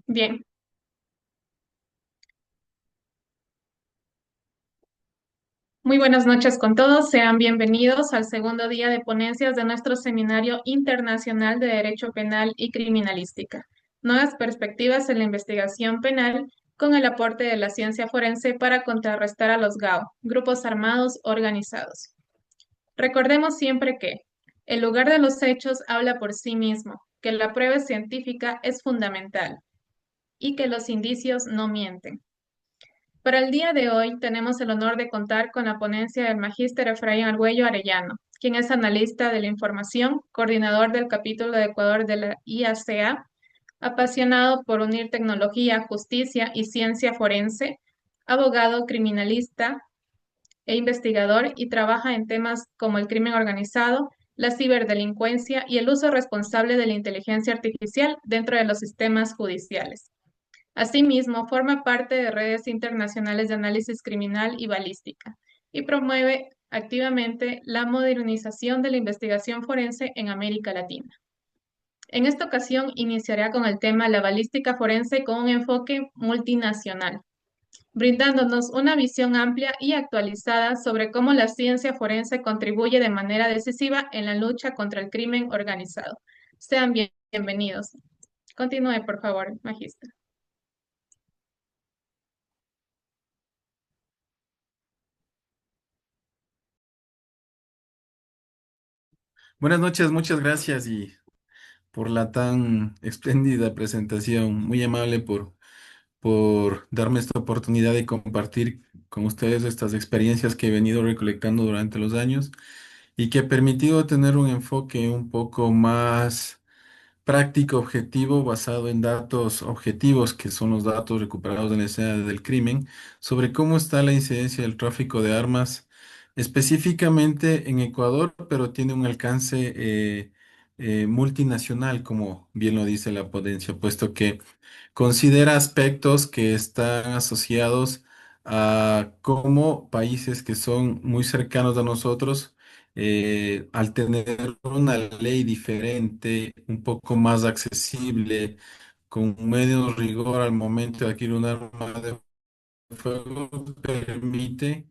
Bien, muy buenas noches con todos. Sean bienvenidos al segundo día de ponencias de nuestro Seminario Internacional de Derecho Penal y Criminalística. Nuevas perspectivas en la investigación penal con el aporte de la ciencia forense para contrarrestar a los GAO, grupos armados organizados. Recordemos siempre que el lugar de los hechos habla por sí mismo, que la prueba científica es fundamental y que los indicios no mienten. Para el día de hoy tenemos el honor de contar con la ponencia del magíster Efraín Argüello Arellano, quien es analista de la información, coordinador del capítulo de Ecuador de la IACA, apasionado por unir tecnología, justicia y ciencia forense, abogado criminalista e investigador y trabaja en temas como el crimen organizado, la ciberdelincuencia y el uso responsable de la inteligencia artificial dentro de los sistemas judiciales. Asimismo, forma parte de redes internacionales de análisis criminal y balística y promueve activamente la modernización de la investigación forense en América Latina. En esta ocasión iniciará con el tema la balística forense con un enfoque multinacional, brindándonos una visión amplia y actualizada sobre cómo la ciencia forense contribuye de manera decisiva en la lucha contra el crimen organizado. Sean bienvenidos. Continúe, por favor, magíster. Buenas noches, muchas gracias y por la tan espléndida presentación. Muy amable por darme esta oportunidad de compartir con ustedes estas experiencias que he venido recolectando durante los años y que ha permitido tener un enfoque un poco más práctico, objetivo, basado en datos objetivos, que son los datos recuperados en la escena del crimen, sobre cómo está la incidencia del tráfico de armas, específicamente en Ecuador, pero tiene un alcance multinacional, como bien lo dice la ponencia, puesto que considera aspectos que están asociados a cómo países que son muy cercanos a nosotros, al tener una ley diferente, un poco más accesible, con menos rigor al momento de adquirir un arma de fuego, permite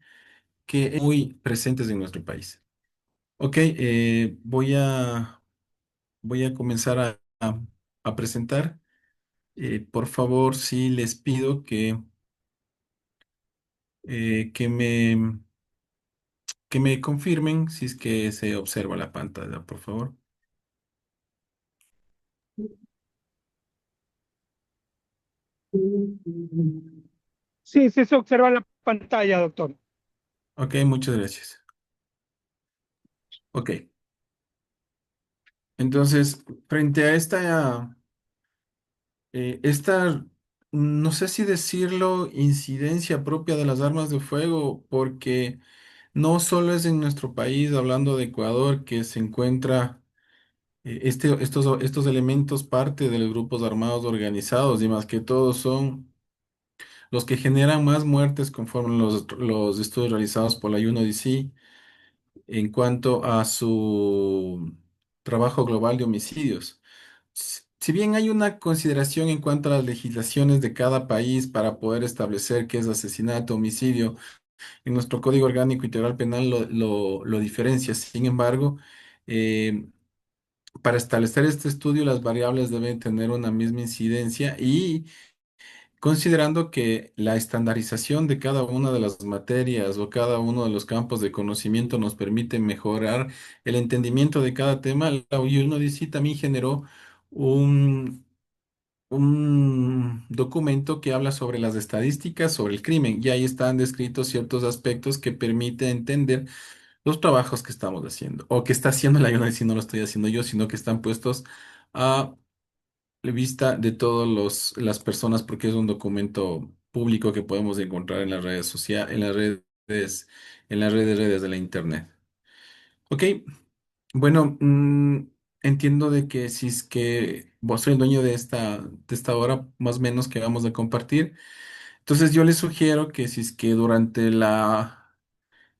que muy presentes en nuestro país. Ok, voy a comenzar a presentar. Por favor, sí les pido que que me confirmen si es que se observa la pantalla, por favor. Sí, sí se observa en la pantalla, doctor. Ok, muchas gracias. Ok, entonces, frente a esta, no sé si decirlo, incidencia propia de las armas de fuego, porque no solo es en nuestro país, hablando de Ecuador, que se encuentra estos elementos parte de los grupos armados organizados y más que todo son los que generan más muertes conforme los estudios realizados por la UNODC en cuanto a su trabajo global de homicidios. Si bien hay una consideración en cuanto a las legislaciones de cada país para poder establecer qué es asesinato, homicidio, en nuestro Código Orgánico Integral Penal lo diferencia. Sin embargo, eh, para establecer este estudio, las variables deben tener una misma incidencia y considerando que la estandarización de cada una de las materias o cada uno de los campos de conocimiento nos permite mejorar el entendimiento de cada tema, la UNODC también generó un, un documento que habla sobre las estadísticas sobre el crimen y ahí están descritos ciertos aspectos que permiten entender los trabajos que estamos haciendo o que está haciendo la UNODC, no lo estoy haciendo yo, sino que están puestos a vista de todas las personas porque es un documento público que podemos encontrar en las redes sociales, en las redes de la internet. Ok, bueno, entiendo de que si es que vos soy el dueño de esta hora más o menos que vamos a compartir, entonces yo les sugiero que si es que durante la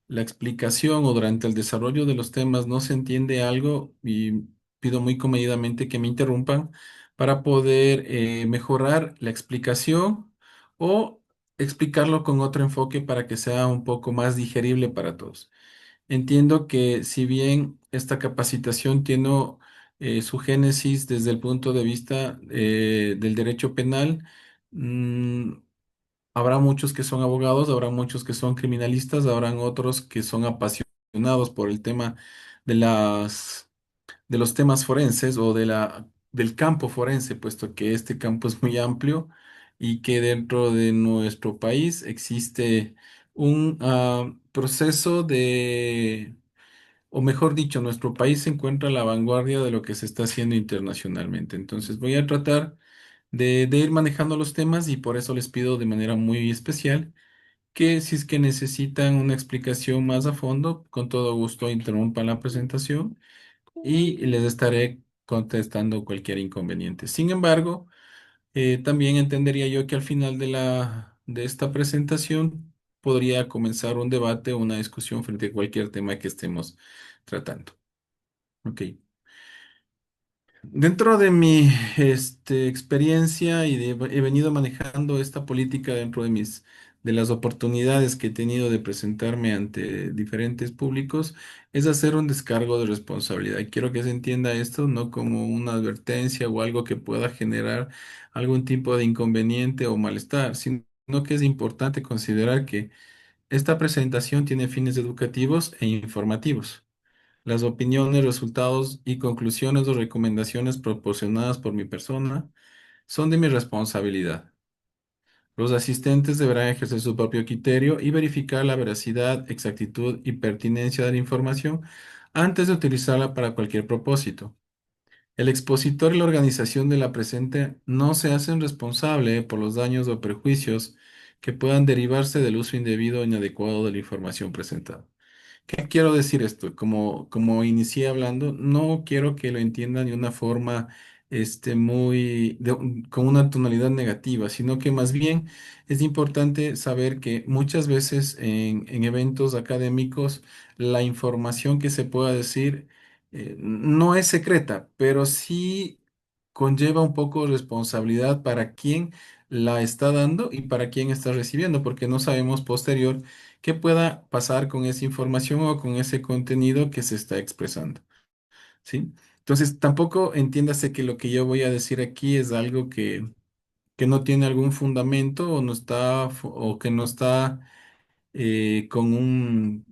explicación o durante el desarrollo de los temas no se entiende algo y pido muy comedidamente que me interrumpan para poder mejorar la explicación o explicarlo con otro enfoque para que sea un poco más digerible para todos. Entiendo que si bien esta capacitación tiene su génesis desde el punto de vista del derecho penal, mm, habrá muchos que son abogados, habrá muchos que son criminalistas, habrán otros que son apasionados por el tema de de los temas forenses o del campo forense, puesto que este campo es muy amplio y que dentro de nuestro país existe un proceso o mejor dicho, nuestro país se encuentra a la vanguardia de lo que se está haciendo internacionalmente. Entonces voy a tratar de ir manejando los temas y por eso les pido de manera muy especial que si es que necesitan una explicación más a fondo, con todo gusto interrumpan la presentación y les estaré contestando cualquier inconveniente. Sin embargo, también entendería yo que al final de de esta presentación podría comenzar un debate o una discusión frente a cualquier tema que estemos tratando. Ok. Dentro de mi experiencia he venido manejando esta política dentro de de las oportunidades que he tenido de presentarme ante diferentes públicos, es hacer un descargo de responsabilidad. Y quiero que se entienda esto no como una advertencia o algo que pueda generar algún tipo de inconveniente o malestar, sino que es importante considerar que esta presentación tiene fines educativos e informativos. Las opiniones, resultados y conclusiones o recomendaciones proporcionadas por mi persona son de mi responsabilidad. Los asistentes deberán ejercer su propio criterio y verificar la veracidad, exactitud y pertinencia de la información antes de utilizarla para cualquier propósito. El expositor y la organización de la presente no se hacen responsable por los daños o perjuicios que puedan derivarse del uso indebido o inadecuado de la información presentada. ¿Qué quiero decir esto? Como inicié hablando, no quiero que lo entiendan de una forma con una tonalidad negativa, sino que más bien es importante saber que muchas veces en eventos académicos la información que se pueda decir no es secreta, pero sí conlleva un poco de responsabilidad para quien la está dando y para quien está recibiendo, porque no sabemos posterior qué pueda pasar con esa información o con ese contenido que se está expresando, ¿sí? Entonces, tampoco entiéndase que lo que yo voy a decir aquí es algo que no tiene algún fundamento o no está, o que no está con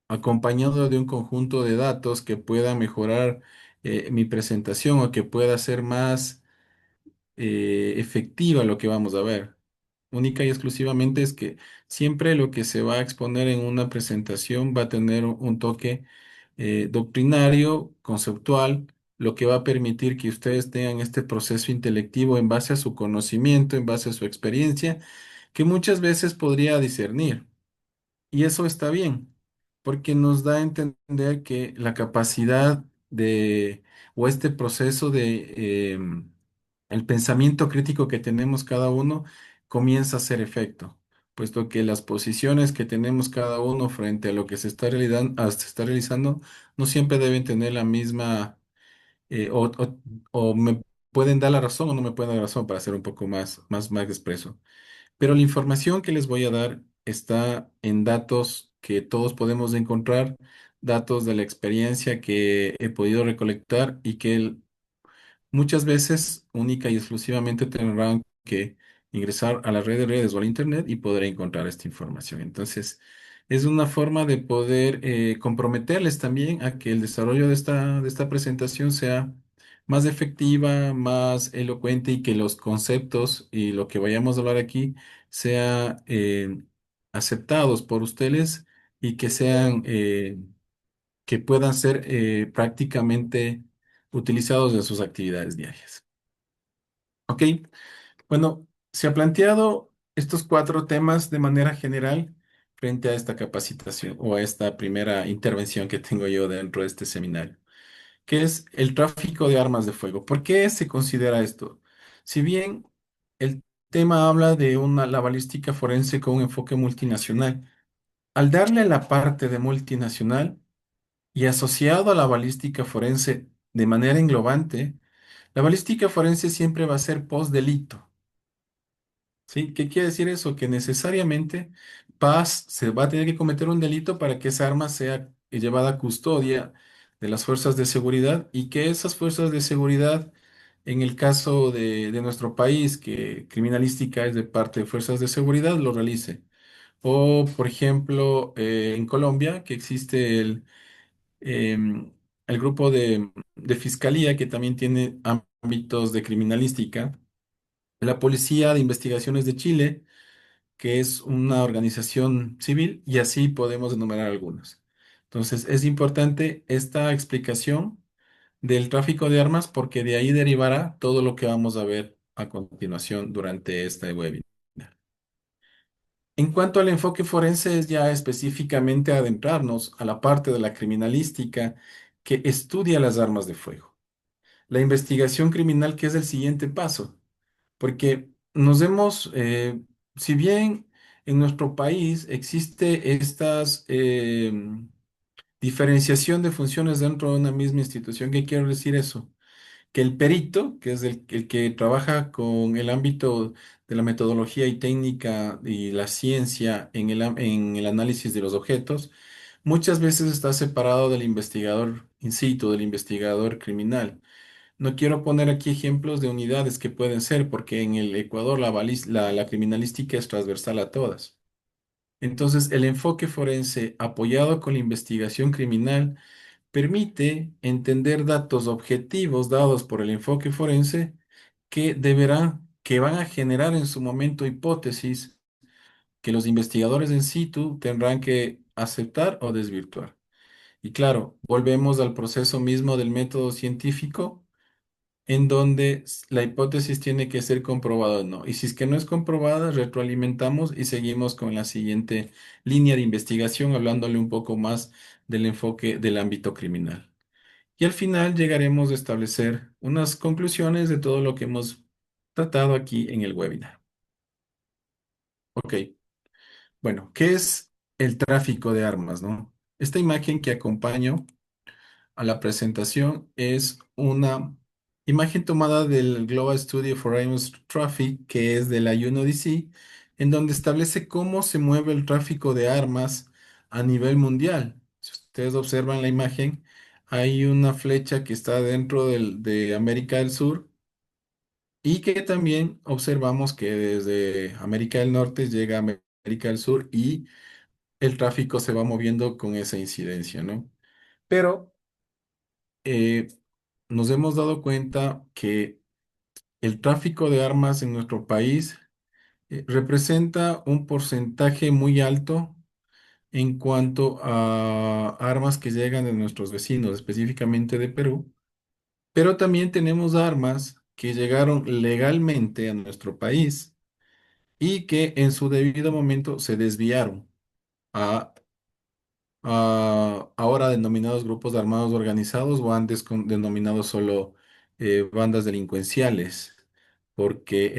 acompañado de un conjunto de datos que pueda mejorar mi presentación o que pueda ser más efectiva lo que vamos a ver. Única y exclusivamente es que siempre lo que se va a exponer en una presentación va a tener un toque doctrinario, conceptual, lo que va a permitir que ustedes tengan este proceso intelectivo en base a su conocimiento, en base a su experiencia, que muchas veces podría discernir. Y eso está bien, porque nos da a entender que la capacidad o este proceso el pensamiento crítico que tenemos cada uno comienza a hacer efecto, puesto que las posiciones que tenemos cada uno frente a lo que se está realizando no siempre deben tener la misma, o me pueden dar la razón o no me pueden dar la razón para ser un poco más expreso. Pero la información que les voy a dar está en datos que todos podemos encontrar, datos de la experiencia que he podido recolectar y que muchas veces, única y exclusivamente, tendrán que ingresar a la red de redes o al internet y poder encontrar esta información. Entonces, es una forma de poder comprometerles también a que el desarrollo de de esta presentación sea más efectiva, más elocuente y que los conceptos y lo que vayamos a hablar aquí sea aceptados por ustedes y que sean que puedan ser prácticamente utilizados en sus actividades diarias. Ok, bueno, se ha planteado estos cuatro temas de manera general frente a esta capacitación o a esta primera intervención que tengo yo dentro de este seminario, que es el tráfico de armas de fuego. ¿Por qué se considera esto? Si bien el tema habla de la balística forense con un enfoque multinacional, al darle la parte de multinacional, y asociado a la balística forense de manera englobante, La balística forense siempre va a ser post-delito. ¿Sí? ¿Qué quiere decir eso? Que necesariamente se va a tener que cometer un delito para que esa arma sea llevada a custodia de las fuerzas de seguridad y que esas fuerzas de seguridad, en el caso de nuestro país, que criminalística es de parte de fuerzas de seguridad, lo realice. O, por ejemplo, en Colombia, que existe el grupo de fiscalía que también tiene ámbitos de criminalística, la Policía de Investigaciones de Chile, que es una organización civil, y así podemos enumerar algunas. Entonces, es importante esta explicación del tráfico de armas porque de ahí derivará todo lo que vamos a ver a continuación durante este webinar. En cuanto al enfoque forense, es ya específicamente adentrarnos a la parte de la criminalística que estudia las armas de fuego. La investigación criminal, que es el siguiente paso, porque nos vemos, si bien en nuestro país existe estas diferenciación de funciones dentro de una misma institución, ¿qué quiero decir eso? Que el perito, que es el que trabaja con el ámbito de la metodología y técnica y la ciencia en el análisis de los objetos, muchas veces está separado del investigador in situ, del investigador criminal. No quiero poner aquí ejemplos de unidades que pueden ser, porque en el Ecuador la criminalística es transversal a todas. Entonces, el enfoque forense apoyado con la investigación criminal permite entender datos objetivos dados por el enfoque forense que van a generar en su momento hipótesis que los investigadores en situ tendrán que aceptar o desvirtuar. Y claro, volvemos al proceso mismo del método científico en donde la hipótesis tiene que ser comprobada o no. Y si es que no es comprobada, retroalimentamos y seguimos con la siguiente línea de investigación, hablándole un poco más del enfoque del ámbito criminal. Y al final llegaremos a establecer unas conclusiones de todo lo que hemos tratado aquí en el webinar. Ok, bueno, ¿qué es el tráfico de armas, no? Esta imagen que acompaño a la presentación es una imagen tomada del Global Study for Arms Traffic, que es de la UNODC, en donde establece cómo se mueve el tráfico de armas a nivel mundial. Si ustedes observan la imagen, hay una flecha que está dentro de América del Sur y que también observamos que desde América del Norte llega a América del Sur y el tráfico se va moviendo con esa incidencia, ¿no? Pero eh, nos hemos dado cuenta que el tráfico de armas en nuestro país representa un porcentaje muy alto en cuanto a armas que llegan de nuestros vecinos, específicamente de Perú, pero también tenemos armas que llegaron legalmente a nuestro país y que en su debido momento se desviaron a ahora denominados grupos armados organizados o antes denominados solo bandas delincuenciales, porque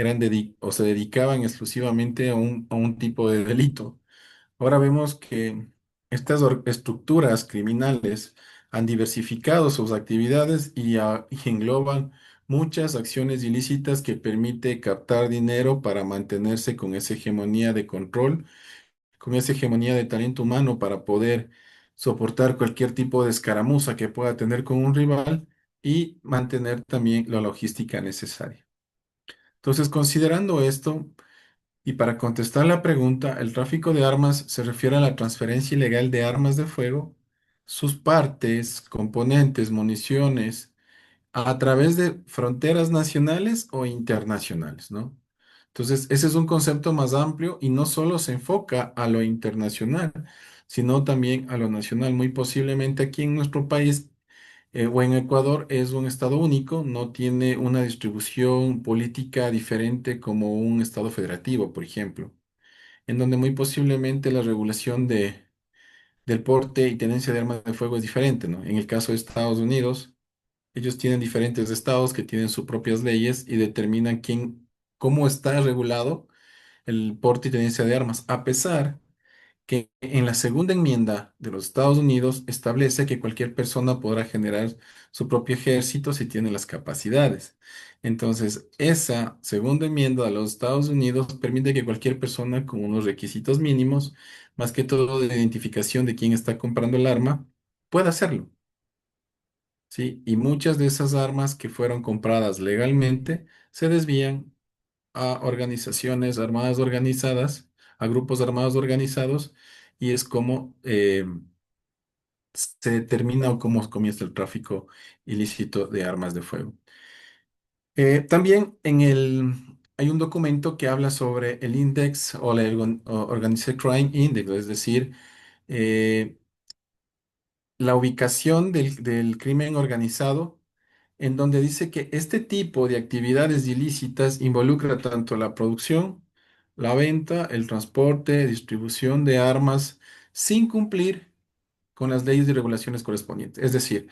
o se dedicaban exclusivamente a un tipo de delito. Ahora vemos que estas estructuras criminales han diversificado sus actividades y engloban muchas acciones ilícitas que permite captar dinero para mantenerse con esa hegemonía de control, con esa hegemonía de talento humano para poder soportar cualquier tipo de escaramuza que pueda tener con un rival y mantener también la logística necesaria. Entonces, considerando esto, y para contestar la pregunta, el tráfico de armas se refiere a la transferencia ilegal de armas de fuego, sus partes, componentes, municiones, a través de fronteras nacionales o internacionales, ¿no? Entonces, ese es un concepto más amplio y no solo se enfoca a lo internacional, sino también a lo nacional. Muy posiblemente aquí en nuestro país o en Ecuador es un estado único, no tiene una distribución política diferente como un estado federativo, por ejemplo, en donde muy posiblemente la regulación del porte y tenencia de armas de fuego es diferente, ¿no? En el caso de Estados Unidos, ellos tienen diferentes estados que tienen sus propias leyes y determinan cómo está regulado el porte y tenencia de armas, a pesar que en la segunda enmienda de los Estados Unidos establece que cualquier persona podrá generar su propio ejército si tiene las capacidades. Entonces, esa segunda enmienda de los Estados Unidos permite que cualquier persona con unos requisitos mínimos, más que todo de identificación de quién está comprando el arma, pueda hacerlo. ¿Sí? Y muchas de esas armas que fueron compradas legalmente se desvían a organizaciones armadas organizadas, a grupos armados organizados, y es como se determina o cómo comienza el tráfico ilícito de armas de fuego. También hay un documento que habla sobre el Index o la Organized Crime Index, es decir, eh, la ubicación del crimen organizado, en donde dice que este tipo de actividades ilícitas involucra tanto la producción, la venta, el transporte, distribución de armas, sin cumplir con las leyes y regulaciones correspondientes. Es decir,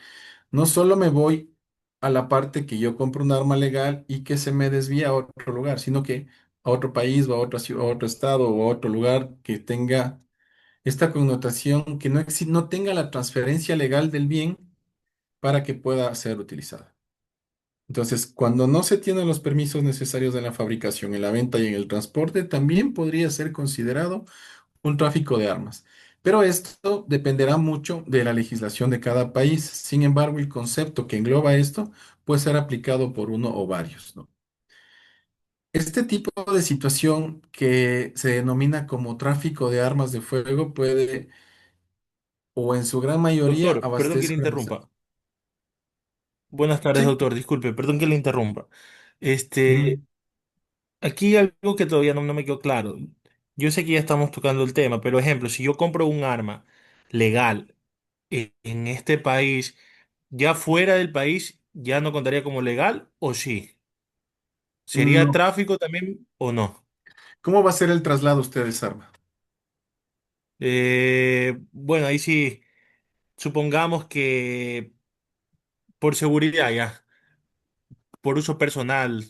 no solo me voy a la parte que yo compro un arma legal y que se me desvía a otro lugar, sino que a otro país o a otra ciudad, a otro estado o a otro lugar que tenga esta connotación, que no tenga la transferencia legal del bien para que pueda ser utilizada. Entonces, cuando no se tienen los permisos necesarios en la fabricación, en la venta y en el transporte, también podría ser considerado un tráfico de armas. Pero esto dependerá mucho de la legislación de cada país. Sin embargo, el concepto que engloba esto puede ser aplicado por uno o varios, ¿no? Este tipo de situación que se denomina como tráfico de armas de fuego puede, o en su gran mayoría, Doctor, perdón que le abastece a las... interrumpa. Buenas tardes, Sí. doctor. Disculpe, perdón que le interrumpa. Ujú. Este, aquí hay algo que todavía no me quedó claro. Yo sé que ya estamos tocando el tema, pero ejemplo, si yo compro un arma legal en este país, ya fuera del país, ¿ya no contaría como legal o sí? ¿Sería No. tráfico también o no? ¿Cómo va a ser el traslado usted de esa arma? Bueno, ahí sí, supongamos que por seguridad ya, por uso personal.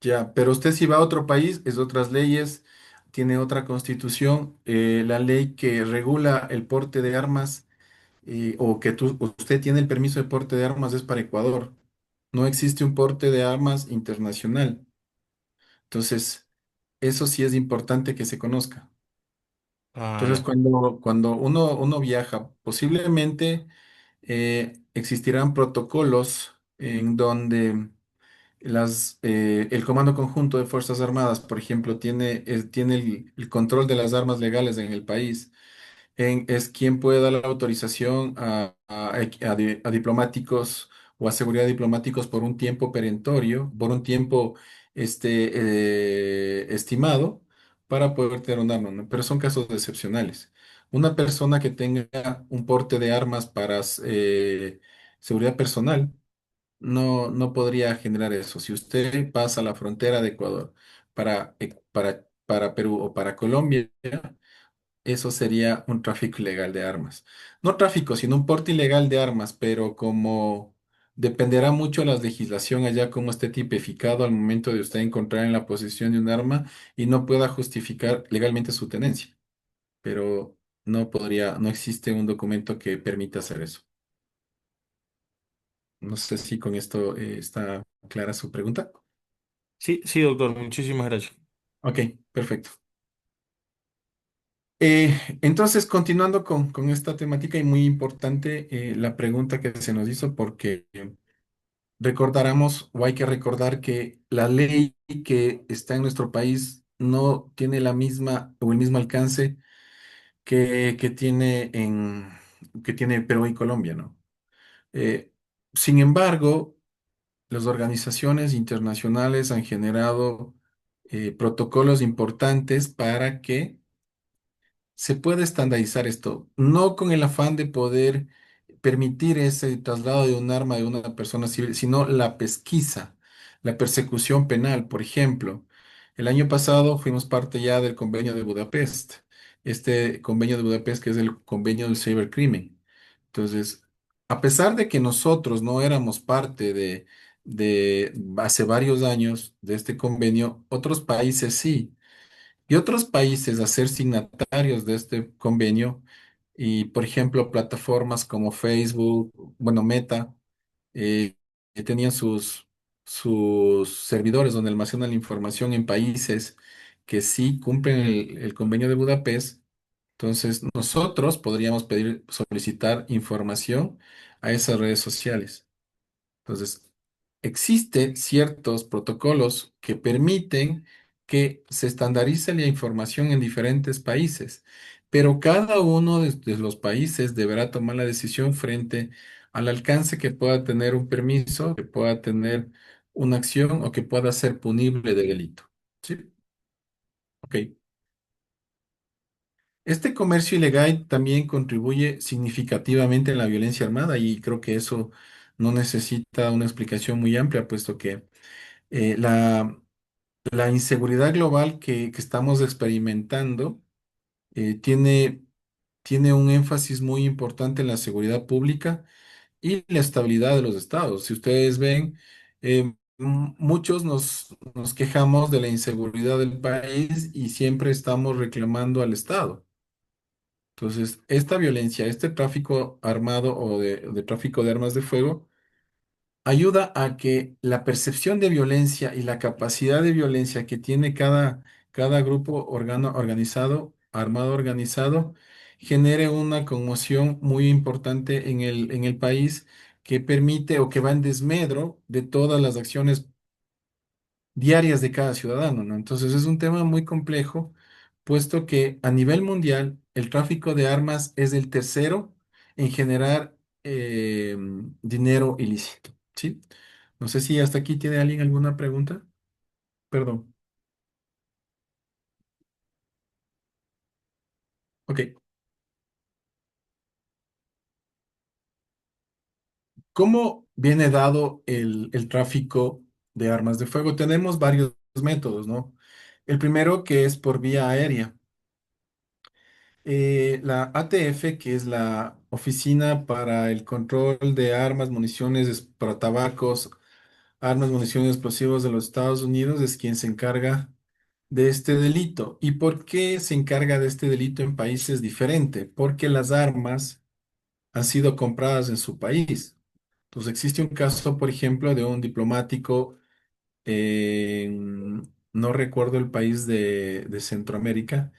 Ya, pero usted si va a otro país, es otras leyes, tiene otra constitución, la ley que regula el porte de armas o que usted tiene el permiso de porte de armas es para Ecuador. No existe un porte de armas internacional. Entonces, eso sí es importante que se conozca. Ah, Entonces, ya. cuando uno viaja, posiblemente existirán protocolos en donde el Comando Conjunto de Fuerzas Armadas, por ejemplo, tiene el control de las armas legales en el país. Es quien puede dar la autorización a diplomáticos o a seguridad diplomáticos por un tiempo perentorio, por un tiempo estimado, para poder tener un arma, ¿no? Pero son casos excepcionales. Una persona que tenga un porte de armas para seguridad personal no podría generar eso. Si usted pasa la frontera de Ecuador para Perú o para Colombia, eso sería un tráfico ilegal de armas. No tráfico, sino un porte ilegal de armas, pero como dependerá mucho la legislación allá, cómo esté tipificado al momento de usted encontrar en la posesión de un arma y no pueda justificar legalmente su tenencia. Pero no existe un documento que permita hacer eso. No sé si con esto está clara su pregunta. Sí, sí, doctor, muchísimas gracias. Ok, perfecto. Entonces, continuando con esta temática y muy importante la pregunta que se nos hizo, porque recordaremos o hay que recordar que la ley que está en nuestro país no tiene la misma o el mismo alcance que tiene Perú y Colombia, ¿no? Eh, Sin embargo, las organizaciones internacionales han generado protocolos importantes para que se puede estandarizar esto, no con el afán de poder permitir ese traslado de un arma de una persona civil, sino la pesquisa, la persecución penal. Por ejemplo, el año pasado fuimos parte ya del convenio de Budapest, este convenio de Budapest que es el convenio del cibercrimen. Entonces, a pesar de que nosotros no éramos parte de hace varios años de este convenio, otros países sí. y otros países a ser signatarios de este convenio. Y, por ejemplo, plataformas como Facebook, bueno, Meta, que tenían sus servidores donde almacenan la información en países que sí cumplen el convenio de Budapest. Entonces, nosotros podríamos pedir, solicitar información a esas redes sociales. Entonces, existen ciertos protocolos que permiten que se estandarice la información en diferentes países, pero cada uno de los países deberá tomar la decisión frente al alcance que pueda tener un permiso, que pueda tener una acción o que pueda ser punible de delito. ¿Sí? Ok. Este comercio ilegal también contribuye significativamente en la violencia armada y creo que eso no necesita una explicación muy amplia, puesto que eh, la, la inseguridad global que estamos experimentando tiene un énfasis muy importante en la seguridad pública y la estabilidad de los estados. Si ustedes ven, muchos nos quejamos de la inseguridad del país y siempre estamos reclamando al Estado. Entonces, esta violencia, este tráfico armado o de tráfico de armas de fuego, ayuda a que la percepción de violencia y la capacidad de violencia que tiene cada grupo organizado, armado organizado, genere una conmoción muy importante en el país que permite o que va en desmedro de todas las acciones diarias de cada ciudadano, ¿no? Entonces es un tema muy complejo, puesto que a nivel mundial el tráfico de armas es el tercero en generar dinero ilícito, ¿sí? No sé si hasta aquí tiene alguien alguna pregunta. Perdón. Ok. ¿Cómo viene dado el tráfico de armas de fuego? Tenemos varios métodos, ¿no? El primero que es por vía aérea. La ATF, que es la Oficina para el Control de Armas, Municiones para Tabacos, Armas, Municiones, Explosivos de los Estados Unidos, es quien se encarga de este delito. ¿Y por qué se encarga de este delito en países diferentes? Porque las armas han sido compradas en su país. Entonces existe un caso, por ejemplo, de un diplomático, no recuerdo el país de Centroamérica,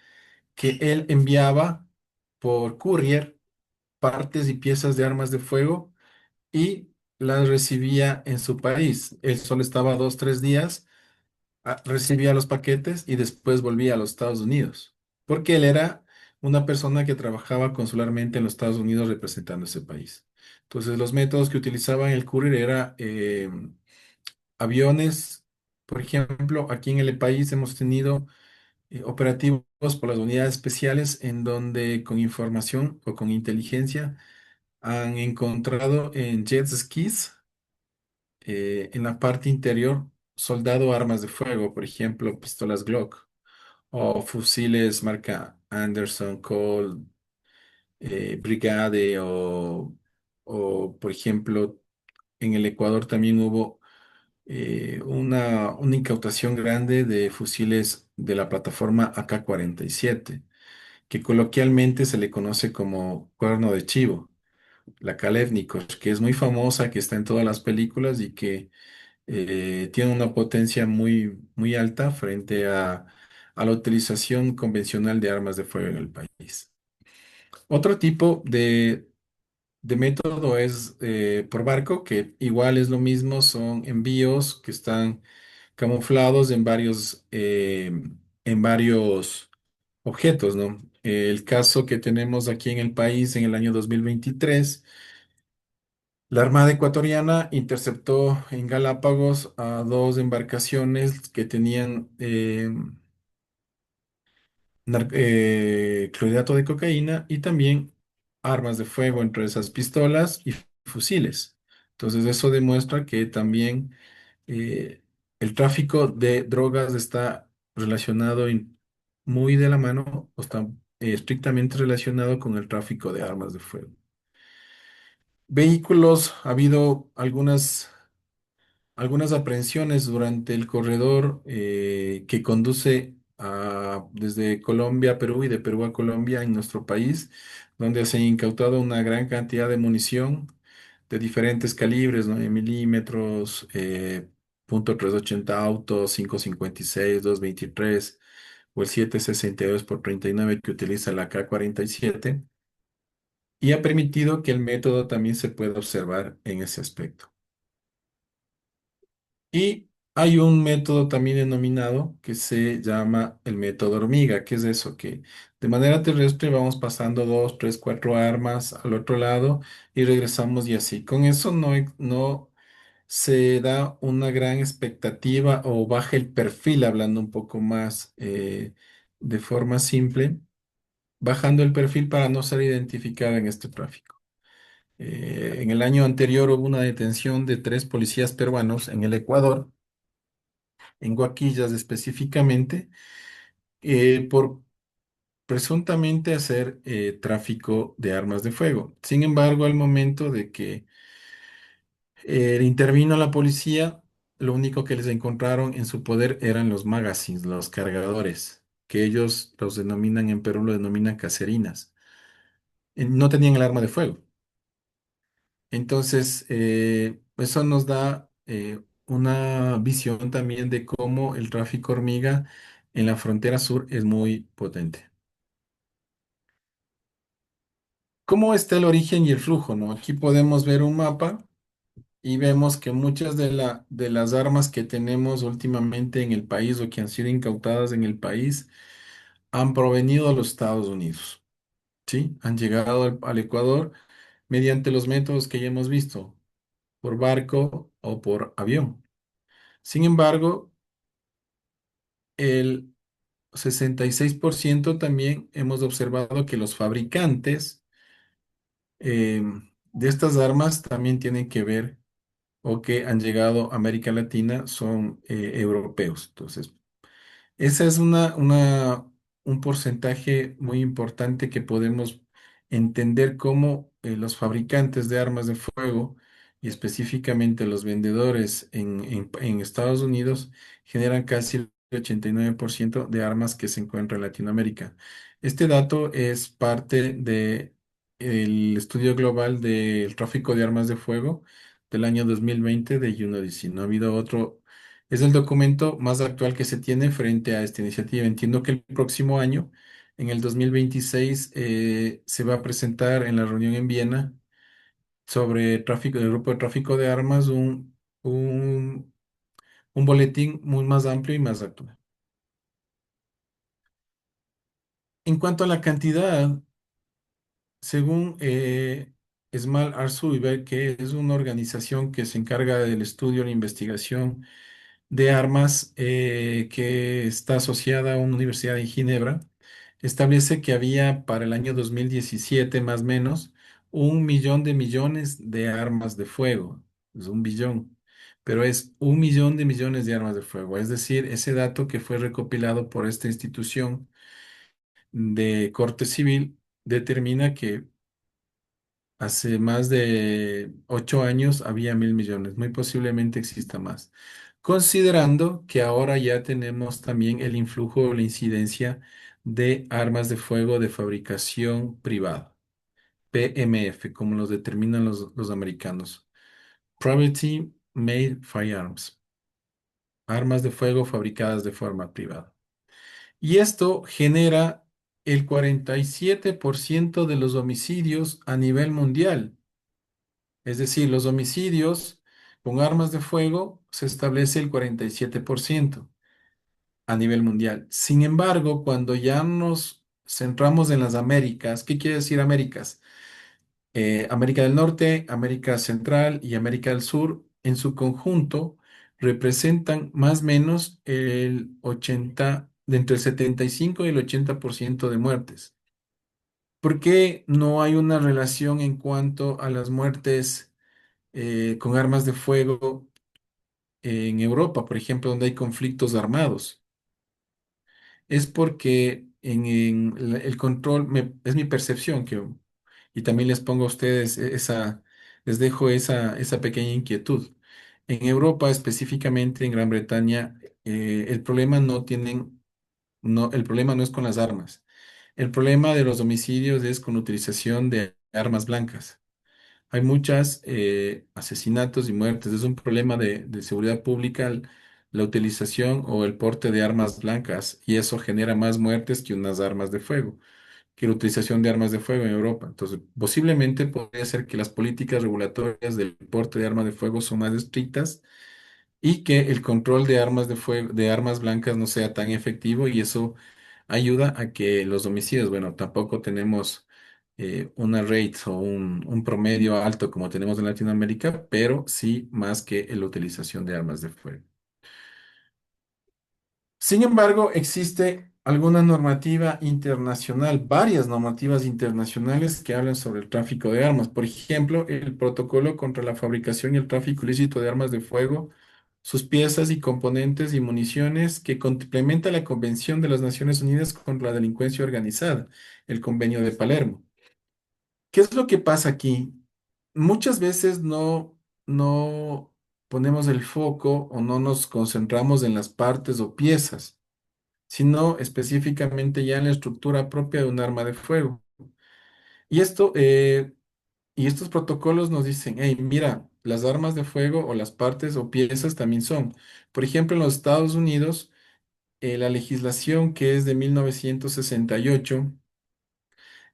que él enviaba por courier partes y piezas de armas de fuego y las recibía en su país. Él solo estaba 2, 3 días, recibía los paquetes y después volvía a los Estados Unidos, porque él era una persona que trabajaba consularmente en los Estados Unidos representando ese país. Entonces, los métodos que utilizaban el courier era aviones. Por ejemplo, aquí en el país hemos tenido operativos por las unidades especiales en donde con información o con inteligencia han encontrado en jet skis, en la parte interior, soldado armas de fuego, por ejemplo, pistolas Glock o fusiles marca Anderson, Colt, Brigade por ejemplo, en el Ecuador también hubo una incautación grande de fusiles de la plataforma AK-47, que coloquialmente se le conoce como cuerno de chivo, la Kalashnikov, que es muy famosa, que está en todas las películas y que tiene una potencia muy, muy alta frente a la utilización convencional de armas de fuego en el país. Otro tipo de método es por barco, que igual es lo mismo, son envíos que están camuflados en varios objetos, ¿no? El caso que tenemos aquí en el país en el año 2023, la Armada ecuatoriana interceptó en Galápagos a dos embarcaciones que tenían clorhidrato de cocaína y también armas de fuego, entre esas pistolas y fusiles. Entonces eso demuestra que también eh, el tráfico de drogas está relacionado muy de la mano o está estrictamente relacionado con el tráfico de armas de fuego. Vehículos, ha habido algunas aprehensiones durante el corredor que conduce desde Colombia a Perú y de Perú a Colombia en nuestro país, donde se ha incautado una gran cantidad de munición de diferentes calibres, 9 milímetros, .380 auto, 5.56, 2.23 o el 7.62 por 39 que utiliza la K-47 y ha permitido que el método también se pueda observar en ese aspecto. Y hay un método también denominado que se llama el método hormiga, que es eso, que de manera terrestre vamos pasando dos, tres, cuatro armas al otro lado y regresamos y así. Con eso no se da una gran expectativa o baja el perfil, hablando un poco más de forma simple, bajando el perfil para no ser identificada en este tráfico. En el año anterior hubo una detención de tres policías peruanos en el Ecuador, en Guaquillas específicamente, por presuntamente hacer tráfico de armas de fuego. Sin embargo, al momento de que intervino la policía, lo único que les encontraron en su poder eran los magazines, los cargadores, que ellos los denominan en Perú, lo denominan caserinas. No tenían el arma de fuego. Entonces, eso nos da una visión también de cómo el tráfico hormiga en la frontera sur es muy potente. ¿Cómo está el origen y el flujo, no? Aquí podemos ver un mapa y vemos que muchas de las armas que tenemos últimamente en el país o que han sido incautadas en el país han provenido de los Estados Unidos, ¿sí? Han llegado al Ecuador mediante los métodos que ya hemos visto, por barco o por avión. Sin embargo, el 66% también hemos observado que los fabricantes eh, de estas armas también tienen que ver o que han llegado a América Latina son europeos. Entonces, esa es un porcentaje muy importante que podemos entender cómo los fabricantes de armas de fuego y específicamente los vendedores en Estados Unidos generan casi el 89% de armas que se encuentran en Latinoamérica. Este dato es parte del estudio global del tráfico de armas de fuego del año 2020 de UNODC. No ha habido otro, es el documento más actual que se tiene frente a esta iniciativa. Entiendo que el próximo año, en el 2026, se va a presentar en la reunión en Viena sobre tráfico, el grupo de tráfico de armas, un boletín muy más amplio y más actual. En cuanto a la cantidad, según Esmal Arzúbiber, que es una organización que se encarga del estudio y la investigación de armas que está asociada a una universidad en Ginebra, establece que había para el año 2017 más o menos 1 millón de millones de armas de fuego. Es 1 billón, pero es 1 millón de millones de armas de fuego. Es decir, ese dato que fue recopilado por esta institución de corte civil determina que hace más de 8 años había 1.000 millones, muy posiblemente exista más, considerando que ahora ya tenemos también el influjo o la incidencia de armas de fuego de fabricación privada, PMF, como los determinan los americanos, Privately Made Firearms, armas de fuego fabricadas de forma privada. Y esto genera el 47% de los homicidios a nivel mundial. Es decir, los homicidios con armas de fuego se establece el 47% a nivel mundial. Sin embargo, cuando ya nos centramos en las Américas, ¿qué quiere decir Américas? América del Norte, América Central y América del Sur, en su conjunto, representan más o menos el 80, de entre el 75 y el 80% de muertes. ¿Por qué no hay una relación en cuanto a las muertes con armas de fuego en Europa, por ejemplo, donde hay conflictos armados? Es porque el control, es mi percepción, y también les pongo a ustedes les dejo esa pequeña inquietud. En Europa, específicamente en Gran Bretaña, el problema no tienen No, el problema no es con las armas. El problema de los homicidios es con la utilización de armas blancas. Hay muchos asesinatos y muertes. Es un problema de seguridad pública la utilización o el porte de armas blancas y eso genera más muertes que unas armas de fuego, que la utilización de armas de fuego en Europa. Entonces, posiblemente podría ser que las políticas regulatorias del porte de armas de fuego son más estrictas y que el control de armas de fuego, de armas blancas no sea tan efectivo y eso ayuda a que los homicidios, bueno, tampoco tenemos una rate o un promedio alto como tenemos en Latinoamérica, pero sí más que la utilización de armas de fuego. Sin embargo, existe alguna normativa internacional, varias normativas internacionales que hablan sobre el tráfico de armas. Por ejemplo, el Protocolo contra la fabricación y el tráfico ilícito de armas de fuego, sus piezas y componentes y municiones, que complementa la Convención de las Naciones Unidas contra la Delincuencia Organizada, el Convenio de Palermo. ¿Qué es lo que pasa aquí? Muchas veces no ponemos el foco o no nos concentramos en las partes o piezas, sino específicamente ya en la estructura propia de un arma de fuego. Y y estos protocolos nos dicen, hey, mira, las armas de fuego o las partes o piezas también son. Por ejemplo, en los Estados Unidos, la legislación que es de 1968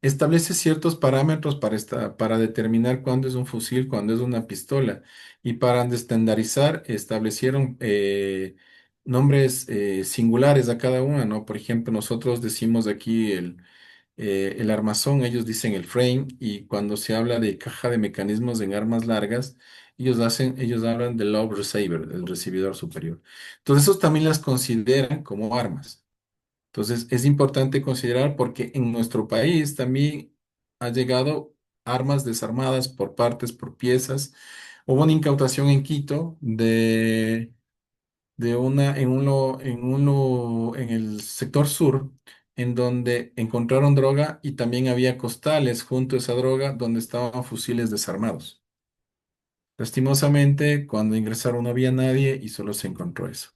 establece ciertos parámetros para determinar cuándo es un fusil, cuándo es una pistola. Y para estandarizar, establecieron nombres singulares a cada una, ¿no? Por ejemplo, nosotros decimos aquí el armazón, ellos dicen el frame, y cuando se habla de caja de mecanismos en armas largas, ellos hablan del lob receiver, el recibidor superior. Entonces, esos también las consideran como armas. Entonces, es importante considerar porque en nuestro país también ha llegado armas desarmadas por partes, por piezas. Hubo una incautación en Quito de una, en el sector sur, en donde encontraron droga y también había costales junto a esa droga donde estaban fusiles desarmados. Lastimosamente, cuando ingresaron no había nadie y solo se encontró eso.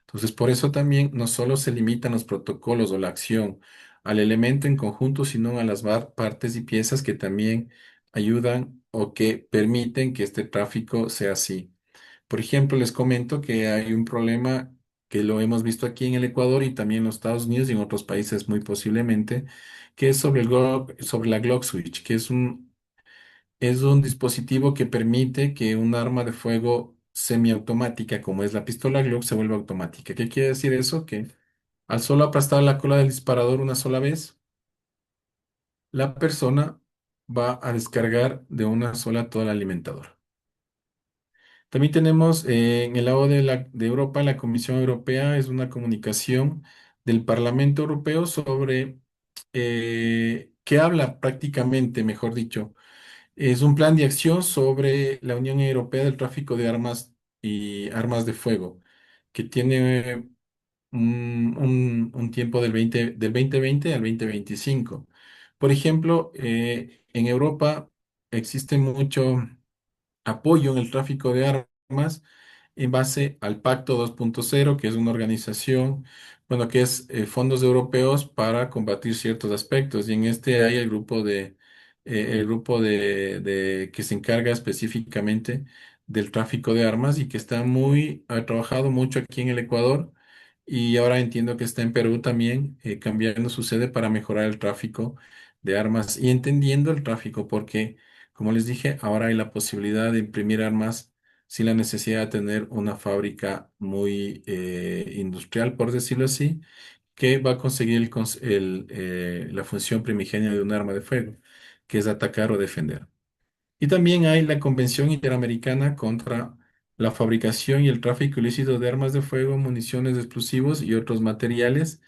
Entonces, por eso también no solo se limitan los protocolos o la acción al elemento en conjunto, sino a las partes y piezas que también ayudan o que permiten que este tráfico sea así. Por ejemplo, les comento que hay un problema que lo hemos visto aquí en el Ecuador y también en los Estados Unidos y en otros países muy posiblemente, que es sobre sobre la Glock Switch, que es un dispositivo que permite que un arma de fuego semiautomática, como es la pistola Glock, se vuelva automática. ¿Qué quiere decir eso? Que al solo aplastar la cola del disparador una sola vez, la persona va a descargar de una sola todo el alimentador. También tenemos en el lado de Europa, la Comisión Europea es una comunicación del Parlamento Europeo sobre que habla prácticamente, mejor dicho, es un plan de acción sobre la Unión Europea del tráfico de armas y armas de fuego, que tiene un tiempo del 2020 al 2025. Por ejemplo, en Europa existe mucho apoyo en el tráfico de armas en base al Pacto 2.0, que es una organización, bueno, que es fondos europeos para combatir ciertos aspectos. Y en este hay el grupo que se encarga específicamente del tráfico de armas y que ha trabajado mucho aquí en el Ecuador y ahora entiendo que está en Perú también, cambiando su sede para mejorar el tráfico de armas y entendiendo el tráfico, porque como les dije, ahora hay la posibilidad de imprimir armas sin la necesidad de tener una fábrica muy industrial, por decirlo así, que va a conseguir la función primigenia de un arma de fuego, que es atacar o defender. Y también hay la Convención Interamericana contra la fabricación y el tráfico ilícito de armas de fuego, municiones, explosivos y otros materiales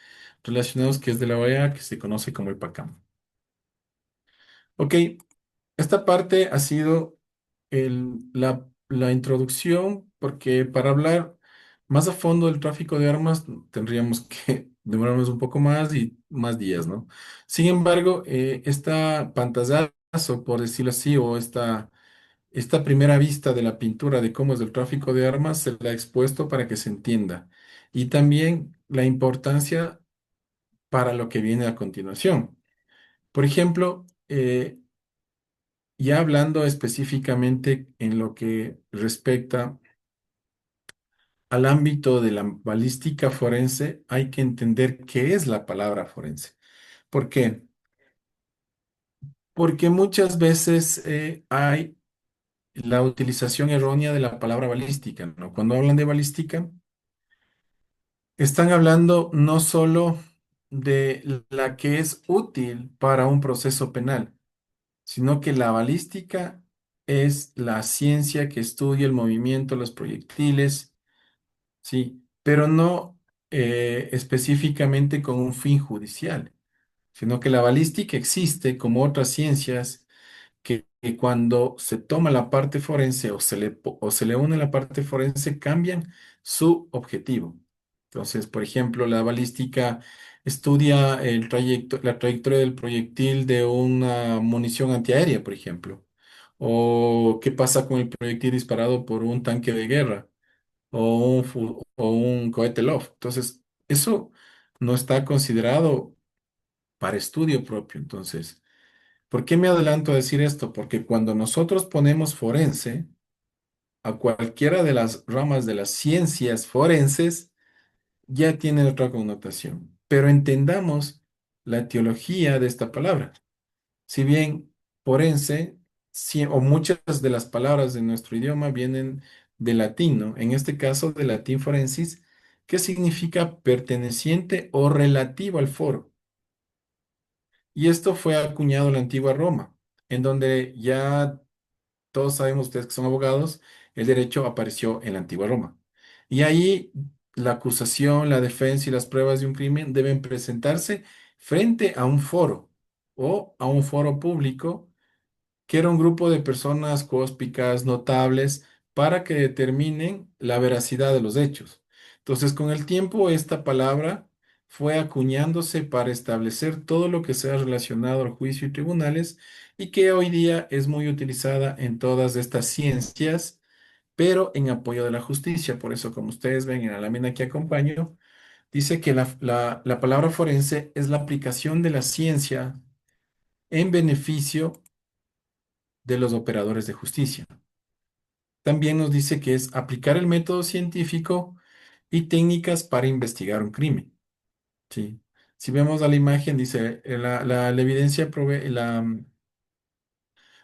relacionados, que es de la OEA, que se conoce como el PACAM. Ok, esta parte ha sido la introducción, porque para hablar más a fondo del tráfico de armas tendríamos que demorarnos un poco más y más días, ¿no? Sin embargo, esta pantallazo, por decirlo así, o esta primera vista de la pintura de cómo es el tráfico de armas se la ha expuesto para que se entienda. Y también la importancia para lo que viene a continuación. Por ejemplo, ya hablando específicamente en lo que respecta al ámbito de la balística forense, hay que entender qué es la palabra forense. ¿Por qué? Porque muchas veces hay la utilización errónea de la palabra balística, ¿no? Cuando hablan de balística, están hablando no solo de la que es útil para un proceso penal, sino que la balística es la ciencia que estudia el movimiento de los proyectiles, sí, pero no específicamente con un fin judicial, sino que la balística existe como otras ciencias que cuando se toma la parte forense o se le une la parte forense cambian su objetivo. Entonces, por ejemplo, la balística estudia la trayectoria del proyectil de una munición antiaérea, por ejemplo, o qué pasa con el proyectil disparado por un tanque de guerra o un cohete Loft. Entonces, eso no está considerado para estudio propio. Entonces, ¿por qué me adelanto a decir esto? Porque cuando nosotros ponemos forense a cualquiera de las ramas de las ciencias forenses, ya tiene otra connotación. Pero entendamos la etiología de esta palabra. Si bien forense, o muchas de las palabras de nuestro idioma vienen del latín, ¿no? En este caso, del latín forensis, que significa perteneciente o relativo al foro. Y esto fue acuñado en la antigua Roma, en donde ya todos sabemos ustedes que son abogados, el derecho apareció en la antigua Roma. Y ahí la acusación, la defensa y las pruebas de un crimen deben presentarse frente a un foro o a un foro público que era un grupo de personas cóspicas, notables, para que determinen la veracidad de los hechos. Entonces, con el tiempo, esta palabra fue acuñándose para establecer todo lo que sea relacionado al juicio y tribunales y que hoy día es muy utilizada en todas estas ciencias, pero en apoyo de la justicia. Por eso, como ustedes ven en la lámina que acompaño, dice que la palabra forense es la aplicación de la ciencia en beneficio de los operadores de justicia. También nos dice que es aplicar el método científico y técnicas para investigar un crimen. ¿Sí? Si vemos a la imagen, dice, la evidencia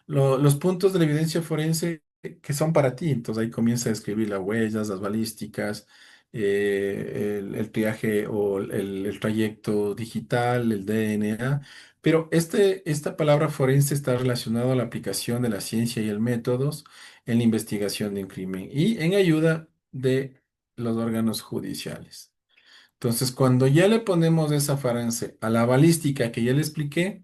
los puntos de la evidencia forense que son para ti. Entonces ahí comienza a describir las huellas, las balísticas, el triaje o el trayecto digital, el DNA. Pero esta palabra forense está relacionada a la aplicación de la ciencia y el métodos en la investigación de un crimen y en ayuda de los órganos judiciales. Entonces, cuando ya le ponemos esa forense a la balística que ya le expliqué,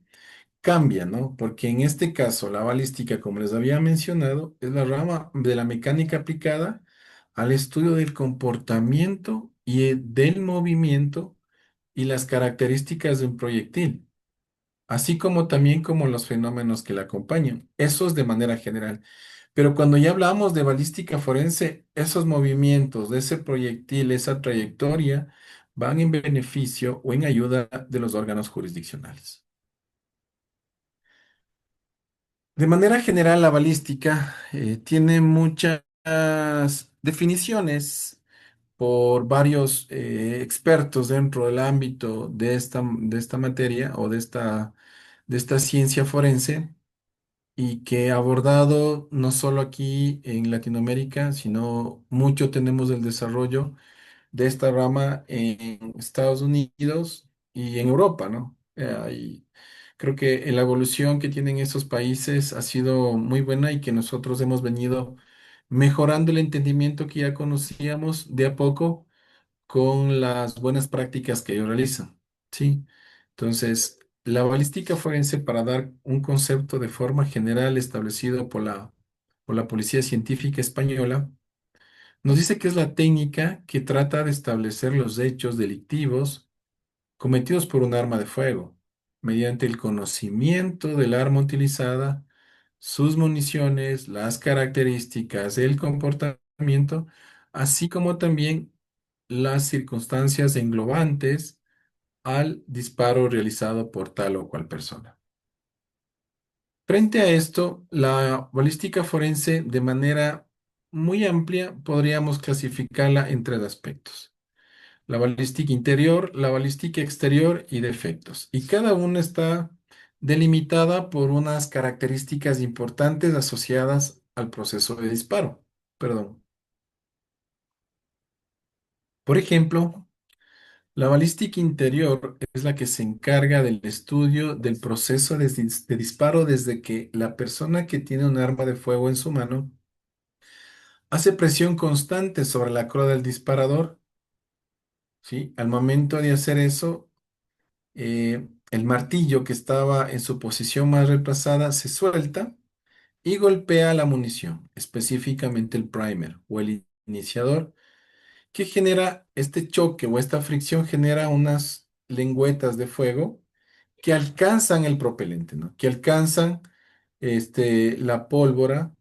cambia, ¿no? Porque en este caso, la balística, como les había mencionado, es la rama de la mecánica aplicada al estudio del comportamiento y del movimiento y las características de un proyectil, así como también como los fenómenos que la acompañan. Eso es de manera general. Pero cuando ya hablamos de balística forense, esos movimientos de ese proyectil, esa trayectoria, van en beneficio o en ayuda de los órganos jurisdiccionales. De manera general, la balística tiene muchas definiciones por varios expertos dentro del ámbito de esta materia o de esta ciencia forense y que ha abordado no solo aquí en Latinoamérica, sino mucho tenemos el desarrollo de esta rama en Estados Unidos y en Europa, ¿no? Y creo que la evolución que tienen estos países ha sido muy buena y que nosotros hemos venido mejorando el entendimiento que ya conocíamos de a poco con las buenas prácticas que ellos realizan, ¿sí? Entonces, la balística forense, para dar un concepto de forma general establecido por la Policía Científica Española, nos dice que es la técnica que trata de establecer los hechos delictivos cometidos por un arma de fuego, mediante el conocimiento del arma utilizada, sus municiones, las características, el comportamiento, así como también las circunstancias englobantes al disparo realizado por tal o cual persona. Frente a esto, la balística forense de manera muy amplia podríamos clasificarla en tres aspectos: la balística interior, la balística exterior y de efectos. Y cada una está delimitada por unas características importantes asociadas al proceso de disparo. Perdón. Por ejemplo, la balística interior es la que se encarga del estudio del proceso de disparo desde que la persona que tiene un arma de fuego en su mano hace presión constante sobre la croa del disparador, ¿sí? Al momento de hacer eso, el martillo que estaba en su posición más retrasada se suelta y golpea la munición, específicamente el primer o el iniciador, que genera este choque o esta fricción, genera unas lengüetas de fuego que alcanzan el propelente, ¿no? Que alcanzan la pólvora,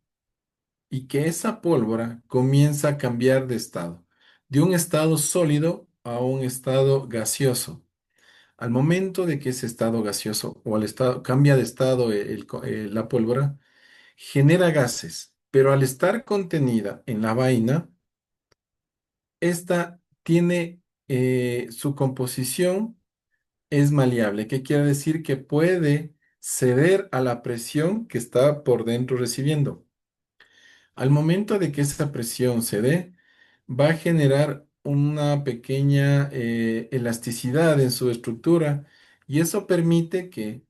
y que esa pólvora comienza a cambiar de estado, de un estado sólido a un estado gaseoso. Al momento de que ese estado gaseoso o al estado cambia de estado la pólvora, genera gases, pero al estar contenida en la vaina, esta tiene su composición es maleable. ¿Qué quiere decir? Que puede ceder a la presión que está por dentro recibiendo. Al momento de que esa presión se dé, va a generar una pequeña elasticidad en su estructura, y eso permite que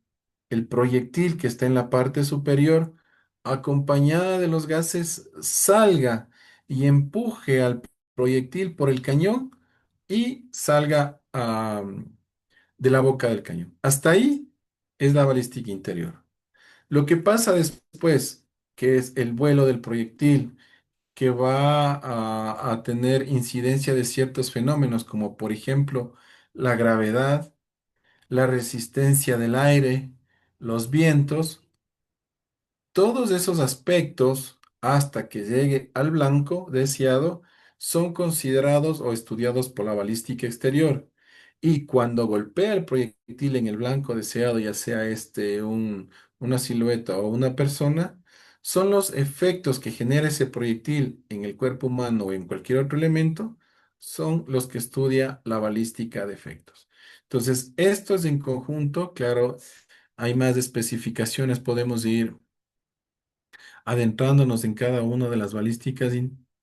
el proyectil que está en la parte superior, acompañada de los gases, salga y empuje al proyectil por el cañón y salga de la boca del cañón. Hasta ahí es la balística interior. Lo que pasa después, que es el vuelo del proyectil, que va a tener incidencia de ciertos fenómenos, como por ejemplo la gravedad, la resistencia del aire, los vientos. Todos esos aspectos, hasta que llegue al blanco deseado, son considerados o estudiados por la balística exterior. Y cuando golpea el proyectil en el blanco deseado, ya sea una silueta o una persona, son los efectos que genera ese proyectil en el cuerpo humano o en cualquier otro elemento, son los que estudia la balística de efectos. Entonces, estos en conjunto, claro, hay más especificaciones, podemos ir adentrándonos en cada una de las balísticas,